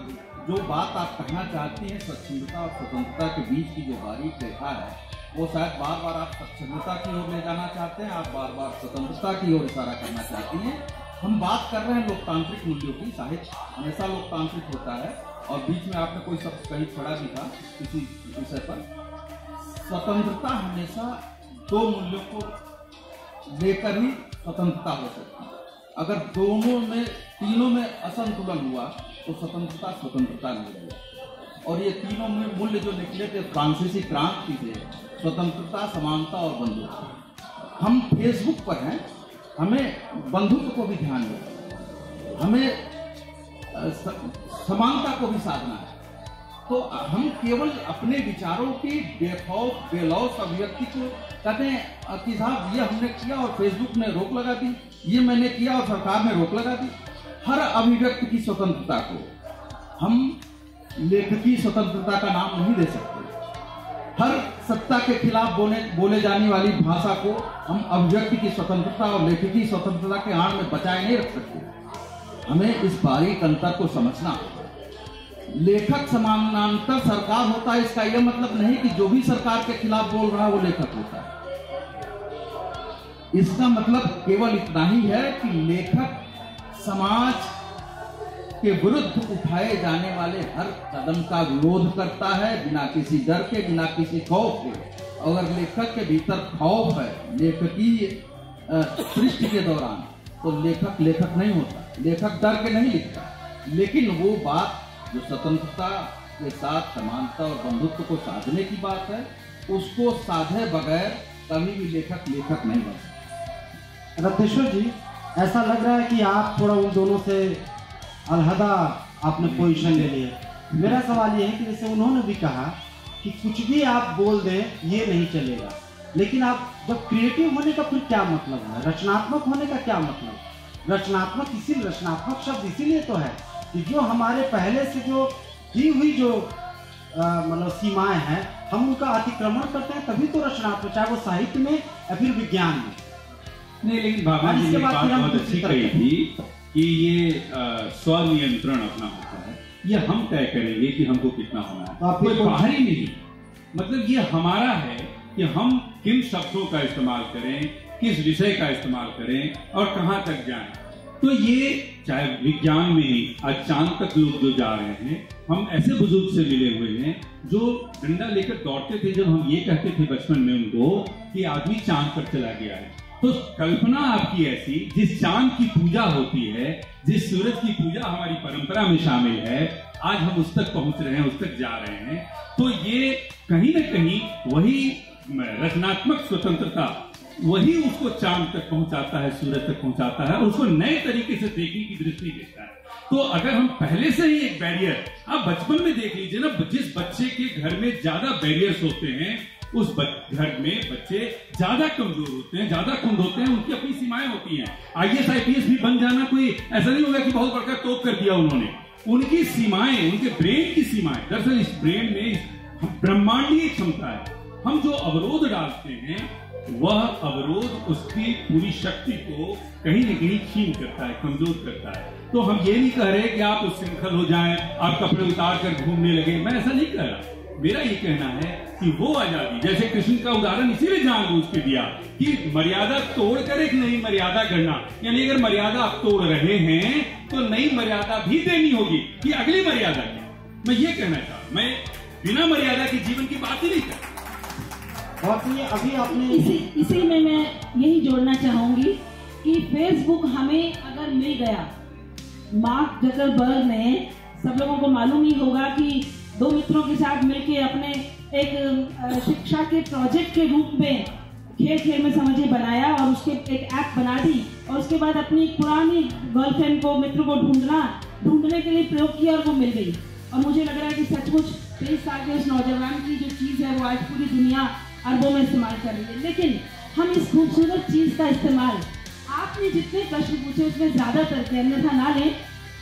जो बात आप कहना चाहती हैं स्वच्छंदता और स्वतंत्रता के बीच की जो बारीक रेखा है, वो शायद बार बार आप स्वच्छंदता की ओर ले जाना चाहते हैं, आप बार बार स्वतंत्रता की ओर इशारा करना चाहती हैं। हम बात कर रहे हैं लोकतांत्रिक मूल्यों की। साहित्य हमेशा लोकतांत्रिक होता है, और बीच में आपने कोई शब्द कहीं छोड़ा भी था किसी विषय पर। स्वतंत्रता हमेशा दो मूल्यों को लेकर ही स्वतंत्रता हो सकती है। अगर दोनों में, तीनों में असंतुलन हुआ तो स्वतंत्रता नहीं रहेगी। और ये तीनों में मूल्य जो निकले थे फ्रांसीसी क्रांति से, स्वतंत्रता, समानता और बंधुत्व। हम फेसबुक पर हैं, हमें बंधुत्व को भी ध्यान रखना, हमें समानता को भी साधना है। तो हम केवल अपने विचारों की बेखौफ बेलौस अभिव्यक्ति को कहते हैं कि साहब ये हमने किया और फेसबुक ने रोक लगा दी, ये मैंने किया और सरकार ने रोक लगा दी। हर अभिव्यक्ति की स्वतंत्रता को हम लेखकी स्वतंत्रता का नाम नहीं दे सकते। हर सत्ता के खिलाफ बोले जाने वाली भाषा को हम अभिव्यक्ति की स्वतंत्रता और लेखकी स्वतंत्रता के आड़ में बचाए नहीं रख सकते। हमें इस बारीक अंतर को समझना होगा। लेखक समानांतर सरकार होता है, इसका यह मतलब नहीं कि जो भी सरकार के खिलाफ बोल रहा है वो लेखक होता है। इसका मतलब केवल इतना ही है कि लेखक समाज के विरुद्ध उठाए जाने वाले हर कदम का विरोध करता है, बिना किसी डर के, बिना किसी खौफ के। अगर लेखक के भीतर खौफ है लेखकी सृष्टि के दौरान, तो लेखक नहीं होता। लेखक डर के नहीं लिखता, लेकिन वो बात जो स्वतंत्रता के साथ समानता और बंधुत्व को साधने की बात है, उसको साधे बगैर कभी भी लेखक नहीं बन सकता। रत्नेश्वर जी, ऐसा लग रहा है कि आप थोड़ा उन दोनों से अलहदा आपने पोजीशन ले लिया। मेरा सवाल ये है कि जैसे उन्होंने भी कहा कि कुछ भी आप बोल दें ये नहीं चलेगा, लेकिन आप जब क्रिएटिव होने का फिर क्या मतलब है, रचनात्मक होने का क्या मतलब? रचनात्मक शब्द इसीलिए तो है कि जो हमारे पहले से जो दी हुई जो मतलब सीमाएं हैं, हम उनका अतिक्रमण करते हैं, तभी तो रचनात्मक, चाहे वो साहित्य में या फिर विज्ञान में। नहीं, लेकिन भावना जी ने बात बहुत अच्छी कही थी कि ये स्वनियंत्रण अपना होता है। ये हम तय करेंगे कि हमको कितना होना है, कोई बाहरी नहीं। मतलब ये हमारा है कि हम किन शब्दों का इस्तेमाल करें, किस विषय का इस्तेमाल करें और कहां तक जाएं। तो ये चाहे विज्ञान में ही आज चांद तक लोग जो जा रहे हैं, हम ऐसे बुजुर्ग से मिले हुए हैं जो डंडा लेकर दौड़ते थे जब हम ये कहते थे बचपन में उनको कि आदमी चांद पर चला गया है। तो कल्पना आपकी ऐसी, जिस चांद की पूजा होती है, जिस सूरज की पूजा हमारी परंपरा में शामिल है, आज हम उस तक पहुंच रहे हैं, उस तक जा रहे हैं। तो ये कहीं ना कहीं वही रचनात्मक स्वतंत्रता, वही उसको चांद तक पहुंचाता है, सूरज तक पहुंचाता है और उसको नए तरीके से देखने की दृष्टि देता है। तो अगर हम पहले से ही एक बैरियर, आप बचपन में देख लीजिए ना, जिस बच्चे के घर में ज्यादा बैरियर्स होते हैं उस घर में बच्चे ज्यादा कमजोर होते हैं, ज्यादा कुंद होते हैं, उनकी अपनी सीमाएं होती हैं। IAS IPS भी बन जाना कोई ऐसा नहीं होगा कि बहुत बड़का तोप कर दिया उन्होंने। उनकी सीमाएं, उनके ब्रेन की सीमाएं, दरअसल इस ब्रेन में ब्रह्मांडीय क्षमता है। हम जो अवरोध डालते हैं वह अवरोध उसकी पूरी शक्ति को कहीं न कहीं क्षीण करता है, कमजोर करता है। तो हम ये नहीं कह रहे कि आप उच्छृंखल हो जाएं, आप कपड़े उतार कर घूमने लगे, मैं ऐसा नहीं कह रहा। मेरा ये कहना है कि वो आजादी, जैसे कृष्ण का उदाहरण इसीलिए जानबूझ के दिया कि मर्यादा तोड़कर एक नई मर्यादा गढ़ना, यानी अगर मर्यादा आप तोड़ रहे हैं तो नई मर्यादा भी देनी होगी कि अगली मर्यादा क्या। मैं ये कहना चाहता, मैं बिना मर्यादा के जीवन की बात ही नहीं करता। अभी आपने इसी में मैं यही जोड़ना चाहूंगी कि फेसबुक हमें अगर मिल गया, मार्क जकरबर्ग ने, सब लोगों को मालूम ही होगा कि 2 मित्रों के साथ मिलकर अपने एक शिक्षा के प्रोजेक्ट के रूप में खेल में समझिए बनाया और उसके एक ऐप बना दी और उसके बाद अपनी पुरानी गर्लफ्रेंड को, मित्र को ढूंढने के लिए प्रयोग किया और वो मिल गई। और मुझे लग रहा है कि सचमुच 23 साल के उस नौजवान की जो चीज़ है वो आज पूरी दुनिया अरबों में इस्तेमाल कर रही है। लेकिन हम इस खूबसूरत चीज़ का इस्तेमाल, आपने जितने प्रश्न पूछे उसमें ज़्यादातर के अन्यथा ना लें।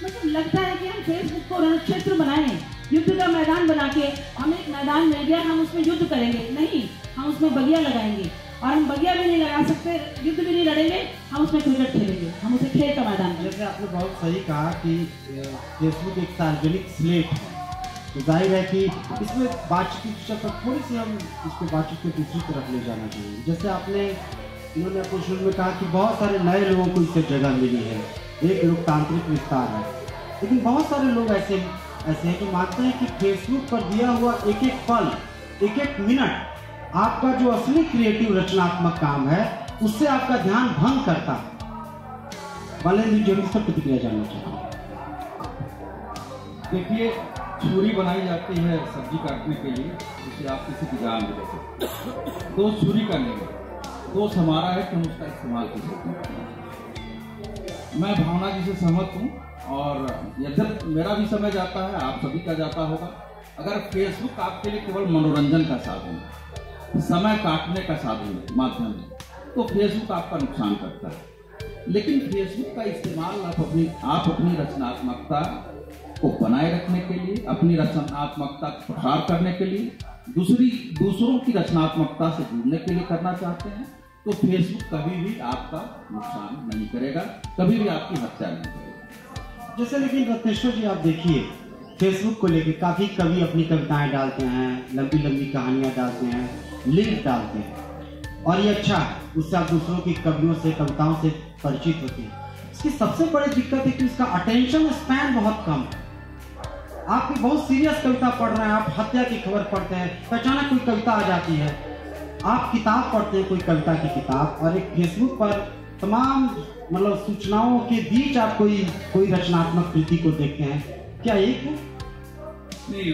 मतलब लगता है कि हम फेसबुक को रण क्षेत्र बनाएं, युद्ध का मैदान बना के, हमें एक मैदान मिल गया, हम उसमें युद्ध करेंगे। नहीं, हम उसमें बगिया लगाएंगे और हम बगिया भी नहीं लगा सकते, युद्ध भी नहीं लड़ेंगे, हम उसमें क्रिकेट खेलेंगे, हम उसे खेल का मैदान। जैसे आपने बहुत सही कहा कि फेसबुक एक सार्वजनिक स्लेट है, तो जाहिर है कि इसमें बातचीत की पर थोड़ी सी हम इसको बातचीत को दूसरी तरफ ले जाना चाहिए। जैसे इन्होंने अपने शुरू में कहा कि बहुत सारे नए लोगों को इससे जगह मिली है, एक लोकतांत्रिक विस्तार है। लेकिन बहुत सारे लोग ऐसे हैं कि मानते हैं कि फेसबुक पर दिया हुआ एक एक पल, एक एक मिनट आपका जो असली क्रिएटिव रचनात्मक काम है उससे आपका ध्यान भंग करता है। बालेंद्र जी इस पर प्रतिक्रिया जानना चाहता हूँ। देखिए, छुरी बनाई जाती है सब्जी काटने के लिए, जिसे आप किसी की जान भी दे सकते हैं। दोष छुरी का नहीं है, दोष हमारा है कि हम उसका इस्तेमाल किस रूप में करते हैं। मैं भावना जी से सहमत हूँ, और यद्यप मेरा भी समय जाता है, आप सभी का जाता होगा। अगर फेसबुक आपके लिए केवल मनोरंजन का साधन है, समय काटने का साधन है, माध्यम है, तो फेसबुक आपका नुकसान करता है। लेकिन फेसबुक का इस्तेमाल आप अपनी रचनात्मकता को बनाए रखने के लिए, अपनी रचनात्मकता का प्रसार करने के लिए, दूसरों की रचनात्मकता से जुड़ने के लिए करना चाहते हैं, तो फेसबुक कभी भी आपका नुकसान नहीं करेगा, कभी भी आपकी हत्या नहीं करेगा। जैसे लेकिन रत्नेश्वर जी, आप देखिए फेसबुक को लेकर काफी कवि अपनी कविताएं डालते हैं, लंबी लंबी कहानियां डालते हैं, लिंक डालते हैं, और ये अच्छा है, उससे आप दूसरों की कवियों से, कविताओं से परिचित होते हैं। इसकी सबसे बड़ी दिक्कत है कि इसका अटेंशन स्पैन बहुत कम है। आप बहुत सीरियस कविता पढ़ रहे हैं, आप हत्या की खबर पढ़ते हैं, अचानक कोई कविता आ जाती है, आप किताब पढ़ते हैं कोई कविता की किताब, और एक फेसबुक पर तमाम मतलब सूचनाओं के बीच आप कोई रचनात्मक कृति को देखते हैं। क्या एक है? नहीं,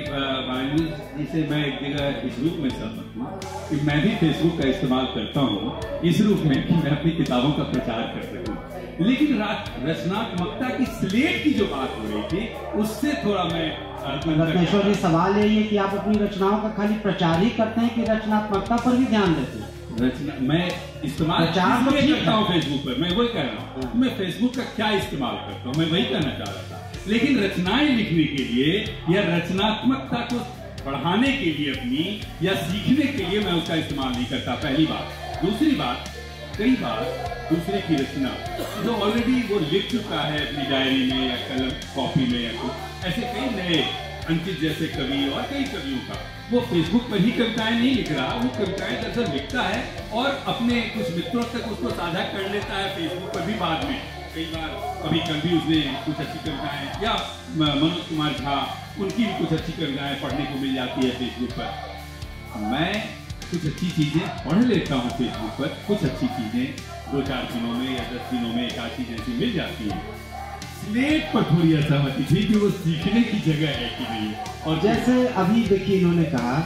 जिसे मैं एक जगह इस रूप में सहमत हूँ कि मैं भी फेसबुक का इस्तेमाल करता हूँ इस रूप में कि मैं अपनी किताबों का प्रचार कर सकूँ। लेकिन रचनात्मकता की स्लेट की जो बात हो रही थी उससे थोड़ा मैं रत्नेश्वर जी, सवाल यही है कि आप अपनी रचनाओं का खाली प्रचार ही करते हैं कि रचनात्मकता पर भी ध्यान देते हैं? मैं इस्तेमाल करता हूँ फेसबुक पर, मैं वही कह रहा हूँ। मैं फेसबुक का क्या इस्तेमाल करता हूँ, मैं वही कहना चाह रहा था। लेकिन रचनाएं लिखने के लिए या रचनात्मकता को बढ़ाने के लिए अपनी या सीखने के लिए मैं उसका इस्तेमाल नहीं करता, पहली बात। दूसरी बात, कई बार दूसरे की रचना जो ऑलरेडी वो लिख चुका है अपनी डायरी में या कलम कॉपी में या कुछ, ऐसे कई नए अंकित जैसे कवि और कई कवियों का वो फेसबुक पर ही कविताएं नहीं लिख रहा, वो कविताएं दरअसल लिखता है और अपने कुछ मित्रों तक उसको साझा कर लेता है फेसबुक पर भी बाद में। कई बार कभी कल भी उसने कुछ अच्छी कविताएं, या मनोज कुमार झा, उनकी भी कुछ अच्छी कविताएं पढ़ने को मिल जाती है फेसबुक पर। मैं कुछ अच्छी चीजें पढ़ लेता हूँ फेसबुक पर, कुछ अच्छी चीजें 2-4 दिनों में या 10 दिनों में एक आध चीज ऐसी मिल जाती है। स्लेट पर थोड़ी असहमति थी कि वो सीखने की जगह है कि नहीं। और जैसे अभी देखिए इन्होंने कहा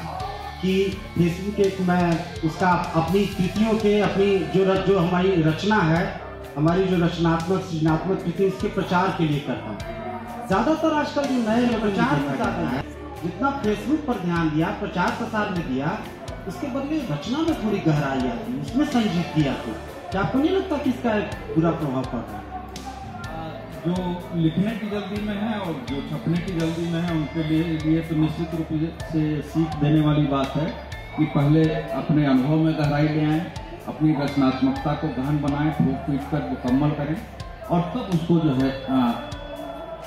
कि फेसबुक एक मैं उसका अपनी कृतियों के, अपनी जो हमारी रचना है, हमारी जो रचनात्मक सृजनात्मक कृति, उसके प्रचार के लिए करता हूँ। ज्यादातर आजकल जो नए लोग प्रचार में ज्यादा है, जितना फेसबुक पर ध्यान दिया, प्रचार प्रसार में दिया, उसके बदले रचना में थोड़ी गहराई आती, उसमें संजीदगी आती। क्या आपको नहीं लगता कि इसका एक बुरा प्रभाव पड़ रहा है? जो लिखने की जल्दी में है और जो छपने की जल्दी में है, उनके लिए तो निश्चित रूप से सीख देने वाली बात है कि पहले अपने अनुभव में गहराई ले आएं, अपनी रचनात्मकता को गहन बनाएं, ठोक पीट कर मुकम्मल करें, और तब उसको जो है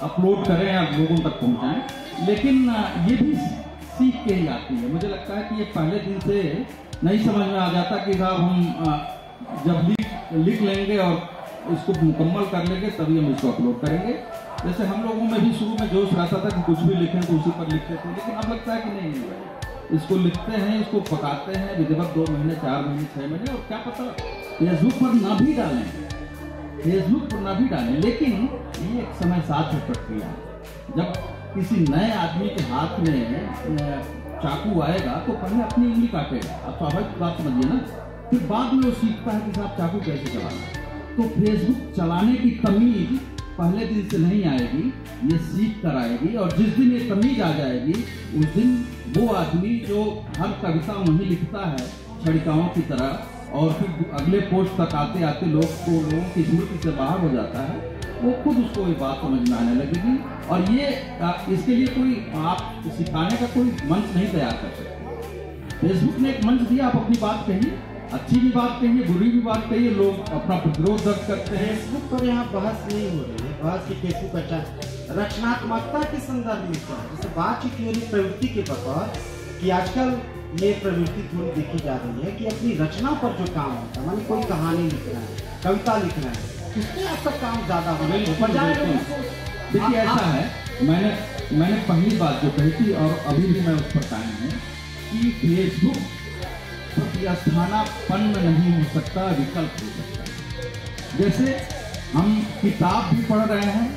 अपलोड करें या लोगों तक पहुंचाएं। लेकिन ये भी सीख के ही आती है। मुझे लगता है कि ये पहले दिन से नहीं समझ में आ जाता कि साहब हम जब लिख लेंगे और इसको मुकम्मल कर लेंगे तभी हम इसको अपलोड करेंगे। जैसे हम लोगों में भी शुरू में जोश रहता था कि कुछ भी लिखें तो उसी पर लिखते थे, लेकिन अब लगता है कि नहीं, इसको लिखते हैं, इसको पकाते हैं विधिवत 2 महीने, 4 महीने, 6 महीने, और क्या पता फेसबुक पर ना भी डालें, फेसबुक पर ना भी डालें। लेकिन ये एक समय साथ है प्रक्रिया। जब किसी नए आदमी के हाथ में चाकू आएगा तो पहले अपनी उंगली काटेगा, आप स्वाभाविक बात समझिए ना, फिर बाद में वो सीखता है कि साहब चाकू कैसे चलाना। तो फेसबुक चलाने की तमीज पहले दिन से नहीं आएगी, ये सीख कर आएगी, और जिस दिन ये तमीज आ जाएगी उस दिन वो आदमी जो हर कविता वहीं लिखता है छड़िकाओं की तरह, और फिर अगले पोस्ट तक आते आते लोगों की स्मृति से बाहर हो जाता है, वो खुद उसको ये बात समझ में आने लगेगी। और ये इसके लिए कोई आप सिखाने का कोई मंच नहीं तैयार कर सकते। फेसबुक ने एक मंच दिया, आप अपनी बात कहिए, अच्छी भी बात कहिए, बुरी भी बात कहिए, लोग अपना प्रतिरोध दर्ज करते हैं। फेसबुक पर यहाँ बहस नहीं हो रही है, बहस की फेसबुक अच्छा रचनात्मकता के संदर्भ में क्या, जैसे बातचीत हो रही प्रवृत्ति के बतौर कि आजकल ये प्रवृत्ति थोड़ी देखी जा रही है कि अपनी रचना पर जो काम होता है, मानी कोई कहानी लिखना है, कविता लिखना है, किसमें आपका काम ज्यादा होना चाहिए? बिल्कुल, बजाय बिल्कुल। उसको- देखिए ऐसा है, मैंने पहली बात जो कही थी और अभी भी मैं उस पर कायम हूँ कि फेसबुक प्रतिस्थानापन्न नहीं हो सकता, विकल्प हो सकता है। जैसे हम किताब भी पढ़ रहे हैं,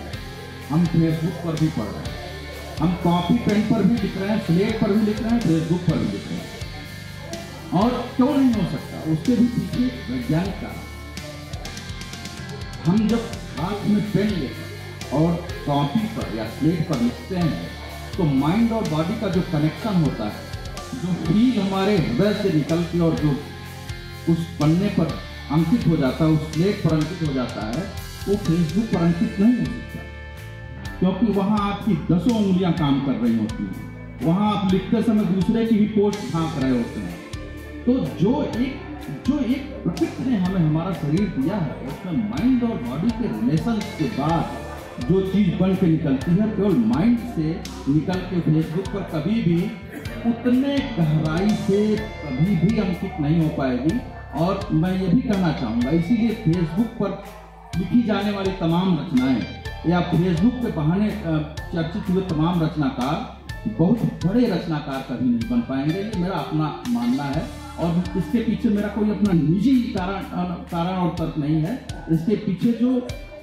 हम फेसबुक पर भी पढ़ रहे हैं, हम कॉपी पेन पर भी लिख रहे हैं, स्लेट पर भी लिख रहे हैं, फेसबुक पर भी लिख रहे हैं। और क्यों नहीं हो सकता? उसके भी पीछे वैज्ञानिक कारण। हम जब हाथ में पेन लेकर और कॉपी पर या स्लेट पर लिखते हैं तो माइंड और बॉडी का जो कनेक्शन होता है, जो फील हमारे हृदय से निकलती और जो उस पन्ने पर अंकित हो जाता है, उस स्लेट पर अंकित हो जाता है, वो फेसबुक पर अंकित नहीं हो सकता, क्योंकि वहाँ आपकी 10 उंगलियां काम कर रही होती हैं, वहाँ आप लिखते समय दूसरे की भी पोस्ट छाप रहे होते हैं। तो जो एक प्रकृति ने हमें हमारा शरीर दिया है, उसमें माइंड और बॉडी के रिलेशन के बाद जो चीज बन के निकलती है, केवल माइंड से निकल के फेसबुक पर कभी भी उतने गहराई से कभी भी अंकित नहीं हो पाएगी। और मैं ये भी कहना चाहूँगा, इसीलिए फेसबुक पर लिखी जाने वाली तमाम रचनाएं या फेसबुक के बहाने चर्चित हुए तमाम रचनाकार बहुत बड़े रचनाकार कभी नहीं बन पाएंगे। ये मेरा अपना मानना है और इसके पीछे मेरा कोई अपना निजी कारण और तर्क नहीं है। इसके पीछे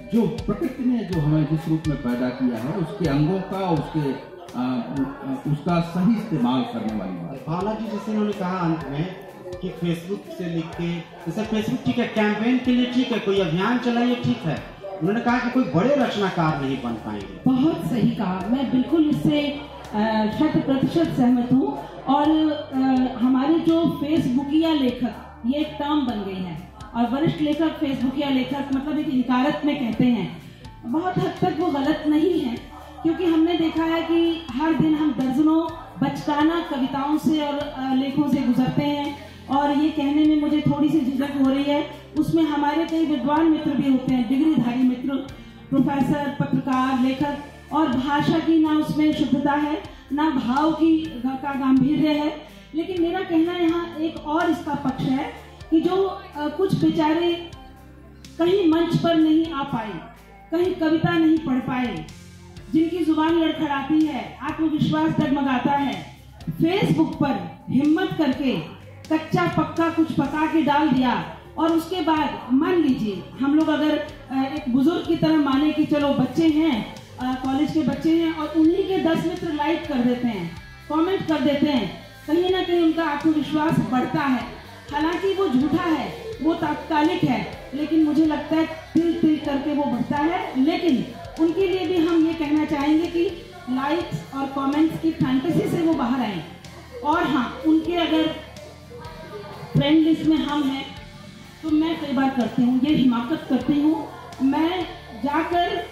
जो प्रकृति ने जो हमें जिस रूप में पैदा किया है, उसके अंगों का, उसका सही इस्तेमाल करने वाली बात। भावना जी, जैसे उन्होंने कहा अंत में कि फेसबुक से लिख के, जैसे फेसबुक ठीक है, कैंपेन के लिए ठीक है, कोई अभियान चलाइए ठीक है, उन्होंने कहा कि कोई बड़े रचनाकार नहीं बन पाएंगे। बहुत सही कहा, मैं बिल्कुल इससे 100% सहमत हूँ। और हमारे जो फेसबुकिया लेखक, ये एक टर्म बन गई है, और वरिष्ठ लेखक फेसबुकिया लेखक मतलब एक इकारत में कहते हैं, बहुत हद तक वो गलत नहीं है, क्योंकि हमने देखा है कि हर दिन हम दर्जनों बचकाना कविताओं से और लेखों से गुजरते हैं, और ये कहने में मुझे थोड़ी सी झिझक हो रही है, उसमें हमारे कई विद्वान मित्र भी होते हैं, डिग्रीधारी मित्र, प्रोफेसर, पत्रकार, लेखक, और भाषा की ना उसमें शुद्धता है, ना भाव का गांभीर्य है। लेकिन मेरा कहना यहाँ एक और इसका पक्ष है कि जो कुछ बेचारे कहीं मंच पर नहीं आ पाए, कहीं कविता नहीं पढ़ पाए, जिनकी जुबान लड़खड़ाती है, आत्मविश्वास डगमगाता है, फेसबुक पर हिम्मत करके कच्चा पक्का कुछ पका के डाल दिया, और उसके बाद मान लीजिए हम लोग अगर एक बुजुर्ग की तरह माने कि चलो बच्चे हैं, कॉलेज के बच्चे हैं, और उन्हीं के 10 मित्र लाइक कर देते हैं, कमेंट कर देते हैं, कहीं ना कहीं उनका आत्मविश्वास बढ़ता है। हालांकि वो झूठा है, वो तात्कालिक है, लेकिन मुझे लगता है तिल तिल करके वो बढ़ता है। लेकिन उनके लिए भी हम ये कहना चाहेंगे कि लाइक्स और कमेंट्स की फैंटेसी से वो बाहर आए, और हाँ, उनके अगर फ्रेंड लिस्ट में हम हैं तो मैं कई बार करती हूँ, ये हिमाकत करती हूँ, मैं जाकर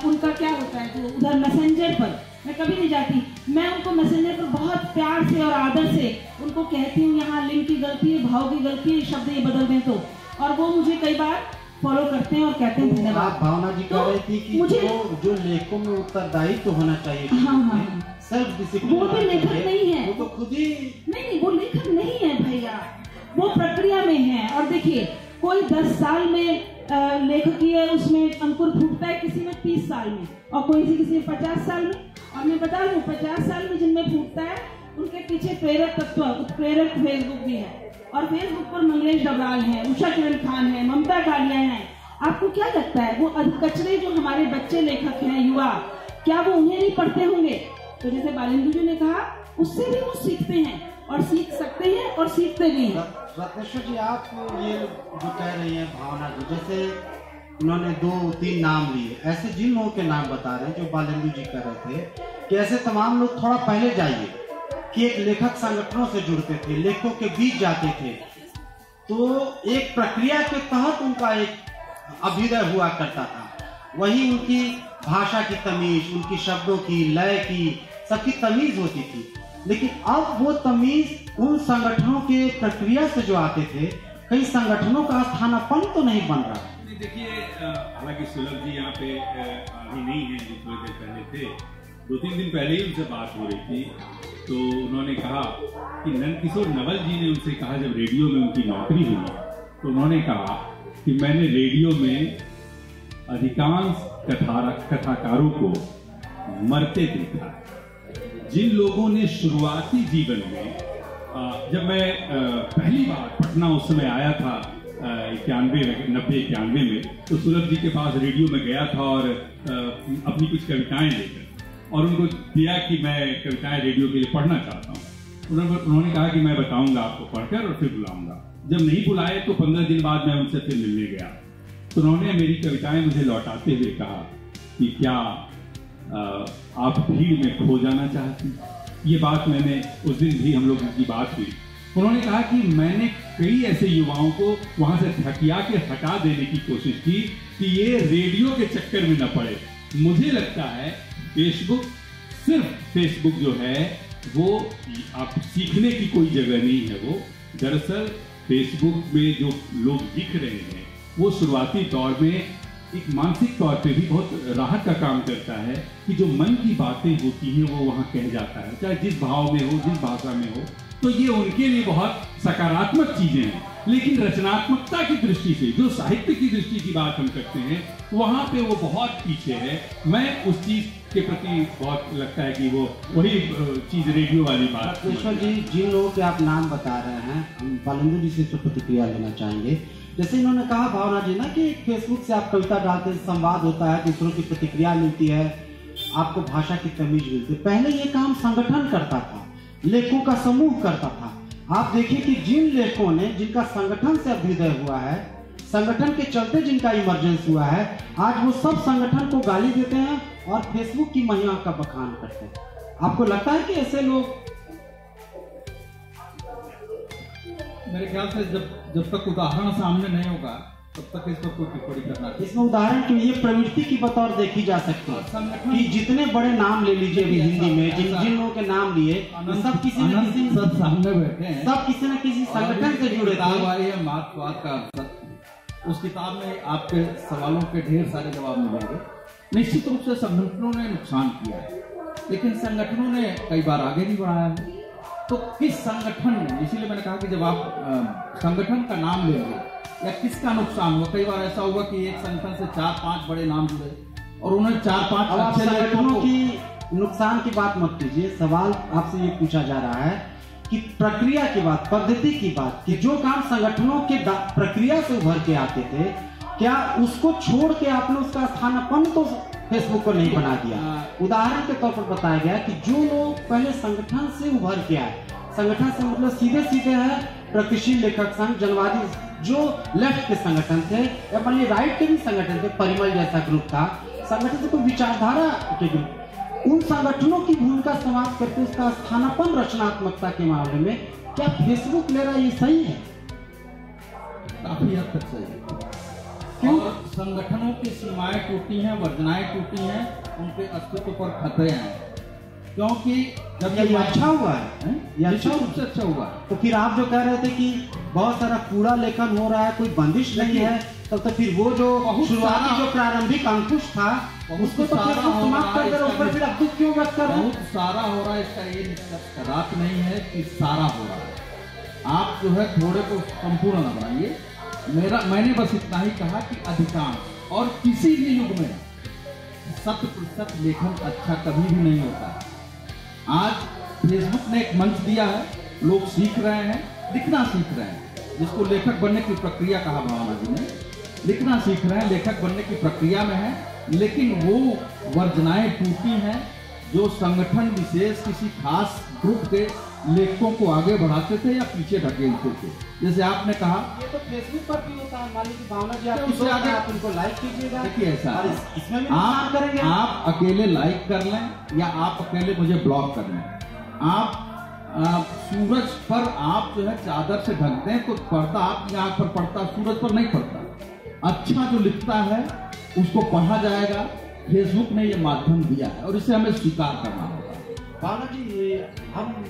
उनका क्या होता है जो उधर मैसेंजर पर, मैं कभी नहीं जाती, मैं उनको मैसेंजर पर बहुत प्यार से और आदर से उनको कहती हूँ यहाँ लिंक की गलती है, भाव की गलती है, शब्द ये बदल दें तो, और वो मुझे कई बार फॉलो करते हैं और कहते हैं धन्यवाद। आप भावना जी कह रही थी कि मुझे जो लेखों में उत्तरदायित्व होना चाहिए, हाँ, सेल्फ डिसिप्लिन, वो भी लेखक नहीं है, वो तो खुद ही नहीं, वो लेखक नहीं है भैया, वो प्रक्रिया में है। और देखिए, कोई 10 साल में लेखकीय उसमें अंकुर फूटता है, किसी में 30 साल में, और कोई किसी में 50 साल में। और मैं बता दूं, 50 साल में जिनमें फूटता है उनके पीछे प्रेरक तत्व, उत्प्रेरक फेसबुक भी है, और फेसबुक पर मंगलेश डबराल है, उषा किरण खान है, ममता कालिया है। आपको क्या लगता है वो अधकचरे जो हमारे बच्चे लेखक हैं, युवा, क्या वो उन्हें नहीं पढ़ते होंगे? तो जैसे बालिंदु जी ने कहा, उससे भी वो सीखते हैं, और सीख सकते हैं, और सीखते भी हैं। रत्नेश्वर जी, आप ये जो कह रही हैं भावना जी, जैसे उन्होंने 2-3 नाम लिए, ऐसे जिन लोगों के नाम बता रहे हैं जो बालिंदु जी कह रहे थे कि ऐसे तमाम लोग थोड़ा पहले जाइए कि एक लेखक संगठनों से जुड़ते थे, लेखकों के बीच जाते थे, तो एक प्रक्रिया के तहत उनका एक अभ्युदय हुआ करता था। वही उनकी भाषा की तमीज, उनकी शब्दों की, लय की, सबकी तमीज होती थी। लेकिन अब वो तमीज उन संगठनों के प्रक्रिया से जो आते थे, कई संगठनों का स्थानापन्न तो नहीं बन रहा। देखिए, हालांकि सुलभ जी यहाँ पे अभी नहीं है, जो थोड़ी देर पहले थे, 2-3 दिन पहले ही उनसे बात हो रही थी, तो उन्होंने कहा कि नंदकिशोर नवल जी ने उनसे कहा, जब रेडियो में उनकी नौकरी हुई तो उन्होंने कहा कि मैंने रेडियो में अधिकांश कथाकारों को मरते देखा है। जिन लोगों ने शुरुआती जीवन में, जब मैं पहली बार पटना उस समय आया था 91 में, तो सुलभ जी के पास रेडियो में गया था और अपनी कुछ कविताएं लेकर और उनको दिया कि मैं कविताएं रेडियो के लिए पढ़ना चाहता हूँ। उन्होंने कहा कि मैं बताऊंगा आपको पढ़कर और फिर बुलाऊंगा। जब नहीं बुलाए तो 15 दिन बाद मैं उनसे फिर मिलने गया, तो उन्होंने मेरी कविताएं मुझे लौटाते हुए कहा कि क्या आप भीड़ में खो जाना चाहती। ये बात मैंने उस दिन भी, हम लोगों की बात हुई, उन्होंने कहा कि मैंने कई ऐसे युवाओं को वहां से धकिया के हटा देने की कोशिश की कि ये रेडियो के चक्कर में न पड़े। मुझे लगता है सिर्फ फेसबुक जो है वो आप सीखने की कोई जगह नहीं है। वो दरअसल फेसबुक में जो लोग दिख रहे हैं वो शुरुआती दौर में एक मानसिक तौर पे भी बहुत राहत का काम करता है कि जो मन की बातें होती हैं वो वहाँ कह जाता है, चाहे जिस भाव में हो, जिस भाषा में हो। तो ये उनके लिए बहुत सकारात्मक चीजें हैं। लेकिन रचनात्मकता की दृष्टि से, जो साहित्य की दृष्टि की बात हम करते हैं, वहां पे वो बहुत पीछे है। मैं उस चीज के प्रति बहुत लगता है कि वो वही चीज रेडियो वाली बात। ईश्वर जी, जिन लोगों के आप नाम बता रहे हैं, हम बालेंदु जी से प्रतिक्रिया लेना चाहेंगे। जैसे इन्होंने कहा भावना जी ना कि फेसबुक से आप कविता डालते हैं, संवाद होता है, दूसरों की प्रतिक्रिया मिलती है, आपको भाषा की तमीज मिलती है। पहले ये काम संगठन करता था, लेखकों का समूह करता था। आप देखिए कि जिन लेखकों ने, जिनका संगठन से अभ्युदय हुआ है, संगठन के चलते जिनका इमरजेंस हुआ है, आज वो सब संगठन को गाली देते हैं और फेसबुक की महिमा का बखान करते हैं। आपको लगता है कि ऐसे लोग, मेरे ख्याल से जब तक उदाहरण सामने नहीं होगा तब तक इस पर कोई टिप्पणी करना चाहिए। इसमें उदाहरण की ये प्रवृत्ति की बतौर देखी जा सकती है कि जितने बड़े नाम ले लीजिए अभी हिंदी में, जिन लोगों के नाम लिए, सब किसी न किसी सब सामने बैठे हैं, सब किसी न किसी संगठन से जुड़े थे। मार्क्सवाद का अवसर, उस किताब में आपके सवालों के ढेर सारे जवाब मिलेंगे। निश्चित रूप से संगठनों ने नुकसान किया है, लेकिन संगठनों ने कई बार आगे भी बढ़ाया है। तो किस संगठन ने, इसीलिए मैंने कहा कि जब आप संगठन का नाम लेंगे या किसका नुकसान हुआ, कई बार ऐसा हुआ कि एक संगठन से 4-5 बड़े नाम जुड़े और उन्हें 4-5 अच्छे संगठनों की नुकसान की बात मत कीजिए। सवाल आपसे ये पूछा जा रहा है कि प्रक्रिया की बात, पद्धति की बात, कि जो काम संगठनों के प्रक्रिया से उभर के आते थे, क्या उसको छोड़ के आपने उसका स्थानापन्न तो फेसबुक को नहीं बना दिया। उदाहरण के तौर पर बताया गया कि जो लोग पहले संगठन से उभर के आए, संगठन से मतलब सीधे सीधे है प्रगतिशील लेखक संघ, जनवादी, जो लेफ्ट के संगठन थे या मान राइट के भी संगठन थे, परिमल जैसा ग्रुप था, संगठन से कोई विचारधारा के ग्रुप, उन संगठनों की भूमिका समाप्त करके उसका स्थानापन्न रचनात्मकता के मामले में क्या फेसबुक ले रहा है, ये सही है? काफी हद तक सही है। और संगठनों की सीमाएं टूटी हैं, वर्जनाएं टूटी हैं, उनके अस्तित्व पर खतरे हैं। क्योंकि जब ये अच्छा हुआ है, ये अच्छा रूप से अच्छा हुआ है। तो फिर आप जो कह रहे थे कि बहुत सारा कूड़ा लेखन हो रहा है, कोई बंदिश नहीं है, तब तो फिर वो जो शुरुआती जो प्रारंभिक अंकुश था उसको तो समाप्त कर दे रहे, उस पर फिर अब दुख क्यों व्यक्त कर रहे हैं? बहुत सारा हो रहा है, इसका ये निष्कर्ष नहीं है कि सारा हो रहा है। आप जो है थोड़े को संपूर्ण न बनाइए। मैंने बस इतना ही कहा कि अधिकांश और किसी भी युग में 100% लेखन अच्छा कभी भी नहीं होता। आज फेसबुक ने एक मंच दिया है, लोग सीख रहे हैं, लिखना सीख रहे हैं, जिसको लेखक बनने की प्रक्रिया कहा भावना जी ने, लिखना सीख रहे हैं, लेखक बनने की प्रक्रिया में है। लेकिन वो वर्जनाएं टूटी हैं जो संगठन विशेष किसी खास ग्रुप के लेखकों को आगे बढ़ाते थे या पीछे ढकेलते थे। जैसे आपने कहा, ये तो फेसबुक पर भी होता है। मान लीजिए भावना जी आपसे आगे आप उनको लाइक कीजिएगा, देखिए ऐसा इसमें भी आप करेंगे, आप अकेले लाइक कर लें या आप अकेले मुझे ब्लॉक कर लें। आप सूरज पर आप जो है चादर से ढक दें तो पर्दा आपकी आंख पर पड़ता, सूरज पर नहीं पड़ता। अच्छा जो लिखता है उसको पढ़ा जाएगा। फेसबुक ने ये माध्यम दिया है और इसे हमें स्वीकार करना होगा। भावना जी, हम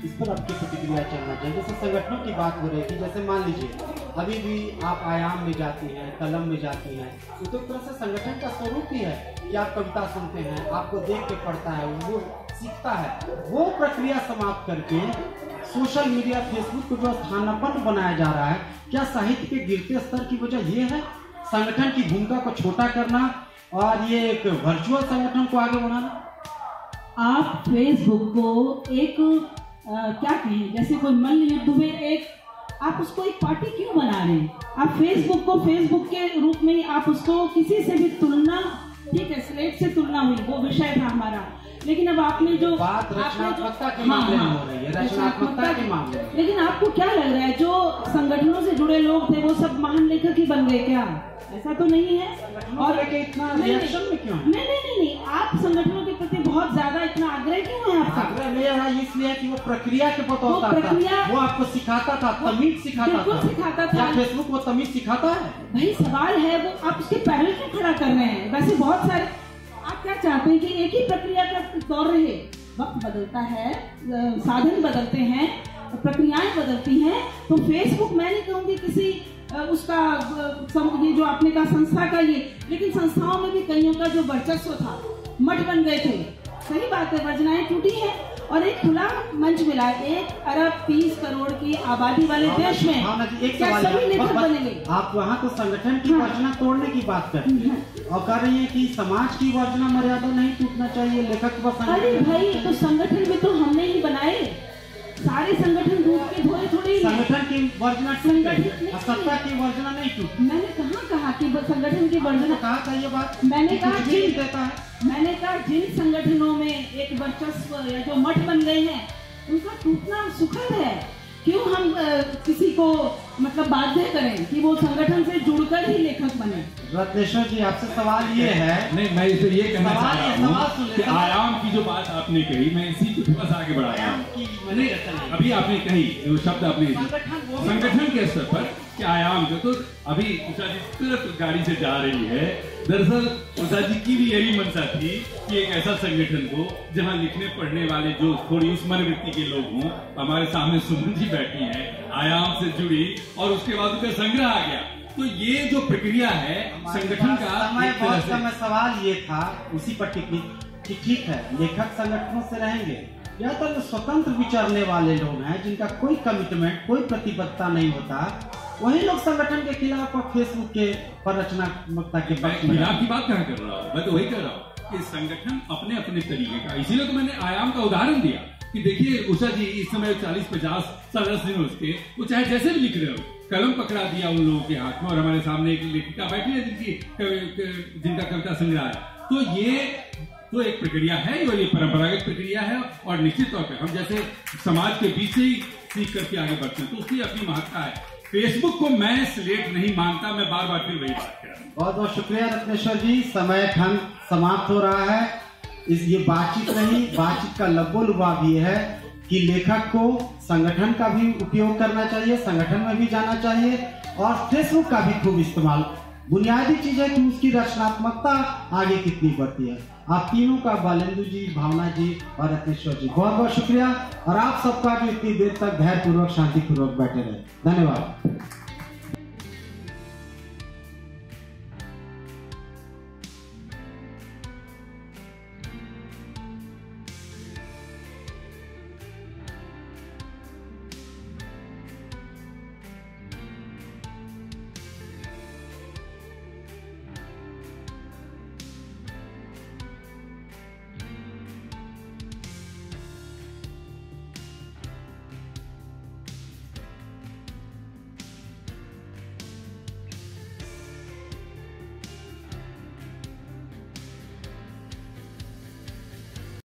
इस पर आपकी प्रतिक्रिया चाहना चाहिए। जैसे संगठनों की बात हो रही थी, जैसे मान लीजिए अभी भी आप आयाम में जाती हैं, कलम में जाती हैं, तो एक तरह से संगठन का स्वरूप ही है कि आप कविता सुनते हैं, आपको देख के पढ़ता है, वो सीखता है। वो प्रक्रिया समाप्त करके सोशल मीडिया, फेसबुक को जो स्थानापन्न बनाया जा रहा है, क्या साहित्य के गिरते स्तर की वजह ये है? संगठन की भूमिका को छोटा करना और ये एक वर्चुअल संगठन को आगे बढ़ाना। आप फेसबुक को एक क्या कहें, जैसे कोई मल्ल युद्ध में एक आप उसको एक पार्टी क्यों बना रहे हैं? आप फेसबुक को फेसबुक के रूप में आप उसको किसी से भी तुलना, ठीक है स्लेट से तुलना हुई, वो विषय था हमारा, लेकिन अब आपने जो बात रचनात्मकता के मामले में हो रही है, रचनात्मकता के मामले में। लेकिन आपको क्या लग रहा है जो संगठनों से जुड़े लोग थे वो सब महान लेखक ही बन गए क्या? ऐसा तो नहीं है। और इतना रिएक्शन में क्यों? नहीं, आप संगठनों के प्रति बहुत ज्यादा इतना आग्रह क्यों है आपका? आग्रह मेरा है इसलिए कि वो प्रक्रिया के बतौता था, वो आपको सिखाता था, तमीज सिखाता था। क्या फेसबुक वो तमीज सिखाता है? भाई सवाल है वो आप उसके पैरल क्यों खड़ा कर रहे हैं? वैसे बहुत सारे आप क्या चाहते हैं कि एक ही प्रक्रिया का दौर रहे? वक्त बदलता है, साधन बदलते हैं, प्रक्रियाएं बदलती हैं, तो फेसबुक मैं नहीं कहूँगी किसी उसका ये जो आपने कहा संस्था का ये, लेकिन संस्थाओं में भी कईयों का जो वर्चस्व था, मठ बन गए थे। सही बात है, वर्जनाएं टूटी है और एक खुला मंच मिला है। 1 अरब 30 करोड़ की आबादी वाले देश में क्या सभी लेखक बनेंगे? आप वहाँ तो संगठन की वर्जना तोड़ने की बात करते हैं और कह रही है कि समाज की वर्जना मर्यादा नहीं टूटना चाहिए, लेखक बस। अरे भाई तो संगठन भी तो हमने ही बनाए, सारे संगठन दूध के धोए थोड़ी। संगठन की वर्जना टूट गई, सत्ता की वर्जना नहीं टूटी। मैंने कहा कि संगठन की वर्जना कहा था ये बात? मैंने कहा देता है। मैंने कहा जिन संगठनों में एक वर्चस्व या जो मठ बन गए हैं उनका टूटना सुखद है। क्यों हम किसी को मतलब बाध्य करें कि वो संगठन से जुड़कर ही लेखक बने? रत्नेश्वर जी आपसे सवाल ये है। नहीं, मैं इसे ये कहना चाह रहा हूँ कि आयाम की जो बात आपने कही, मैं इसी को थोड़ा सा आगे बढ़ा रहा हूँ। अभी आपने कही वो शब्द आपने संगठन के स्तर पर कि आयाम जो, तो अभी उषा जी तुरंत गाड़ी से जा रही है। दरअसल उषा जी की भी यही मंशा थी कि एक ऐसा संगठन हो जहाँ लिखने पढ़ने वाले जो थोड़ी उस मनवृत्ति के लोग हों। हमारे सामने सुमन जी बैठी हैं, आयाम से जुड़ी, और उसके बाद उसका संग्रह आ गया। तो ये जो प्रक्रिया है संगठन का, सवाल ये था उसी पर टिप्पणी कि ठीक है लेखक संगठनों से रहेंगे, या तो स्वतंत्र विचरने वाले लोग हैं जिनका कोई कमिटमेंट, कोई प्रतिबद्धता नहीं होता, वही लोग संगठन के खिलाफ और फेसबुक के पर रचनात्मकता के खिलाफ की बात कहाँ कर रहा हूँ। मैं तो वही कह रहा हूँ कि संगठन अपने अपने तरीके का, इसीलिए तो मैंने आयाम का उदाहरण दिया कि देखिए उषा जी इस समय 40-50 सदस्य हैं उसके, वो चाहे जैसे भी लिख रहे हो, कलम पकड़ा दिया उन लोगों के हाथ में, और हमारे सामने एक लेखिका बैठी है जिनका कविता संग्रह है। तो ये तो एक प्रक्रिया है और ये परंपरागत प्रक्रिया है, और निश्चित तौर पर हम जैसे समाज के बीच से ही सीख करके आगे बढ़ते हैं, तो उसकी अपनी महत्ता है। फेसबुक को मैं स्लेट नहीं मानता, मैं बार बार फिर वही बात कर रहा हूँ। बहुत बहुत शुक्रिया रत्नेश्वर जी, समय खंड समाप्त हो रहा है। ये बातचीत नहीं, बातचीत का लब्बो-लुबाब ये है कि लेखक को संगठन का भी उपयोग करना चाहिए, संगठन में भी जाना चाहिए, और फेसबुक का भी खूब इस्तेमाल। बुनियादी चीज है कि उसकी रचनात्मकता आगे कितनी बढ़ती है। आप तीनों का, बालेंदु जी, भावना जी और रत्नेश्वर जी, बहुत बहुत शुक्रिया, और आप सबका भी इतनी देर तक धैर्यपूर्वक शांतिपूर्वक बैठे रहे। धन्यवाद।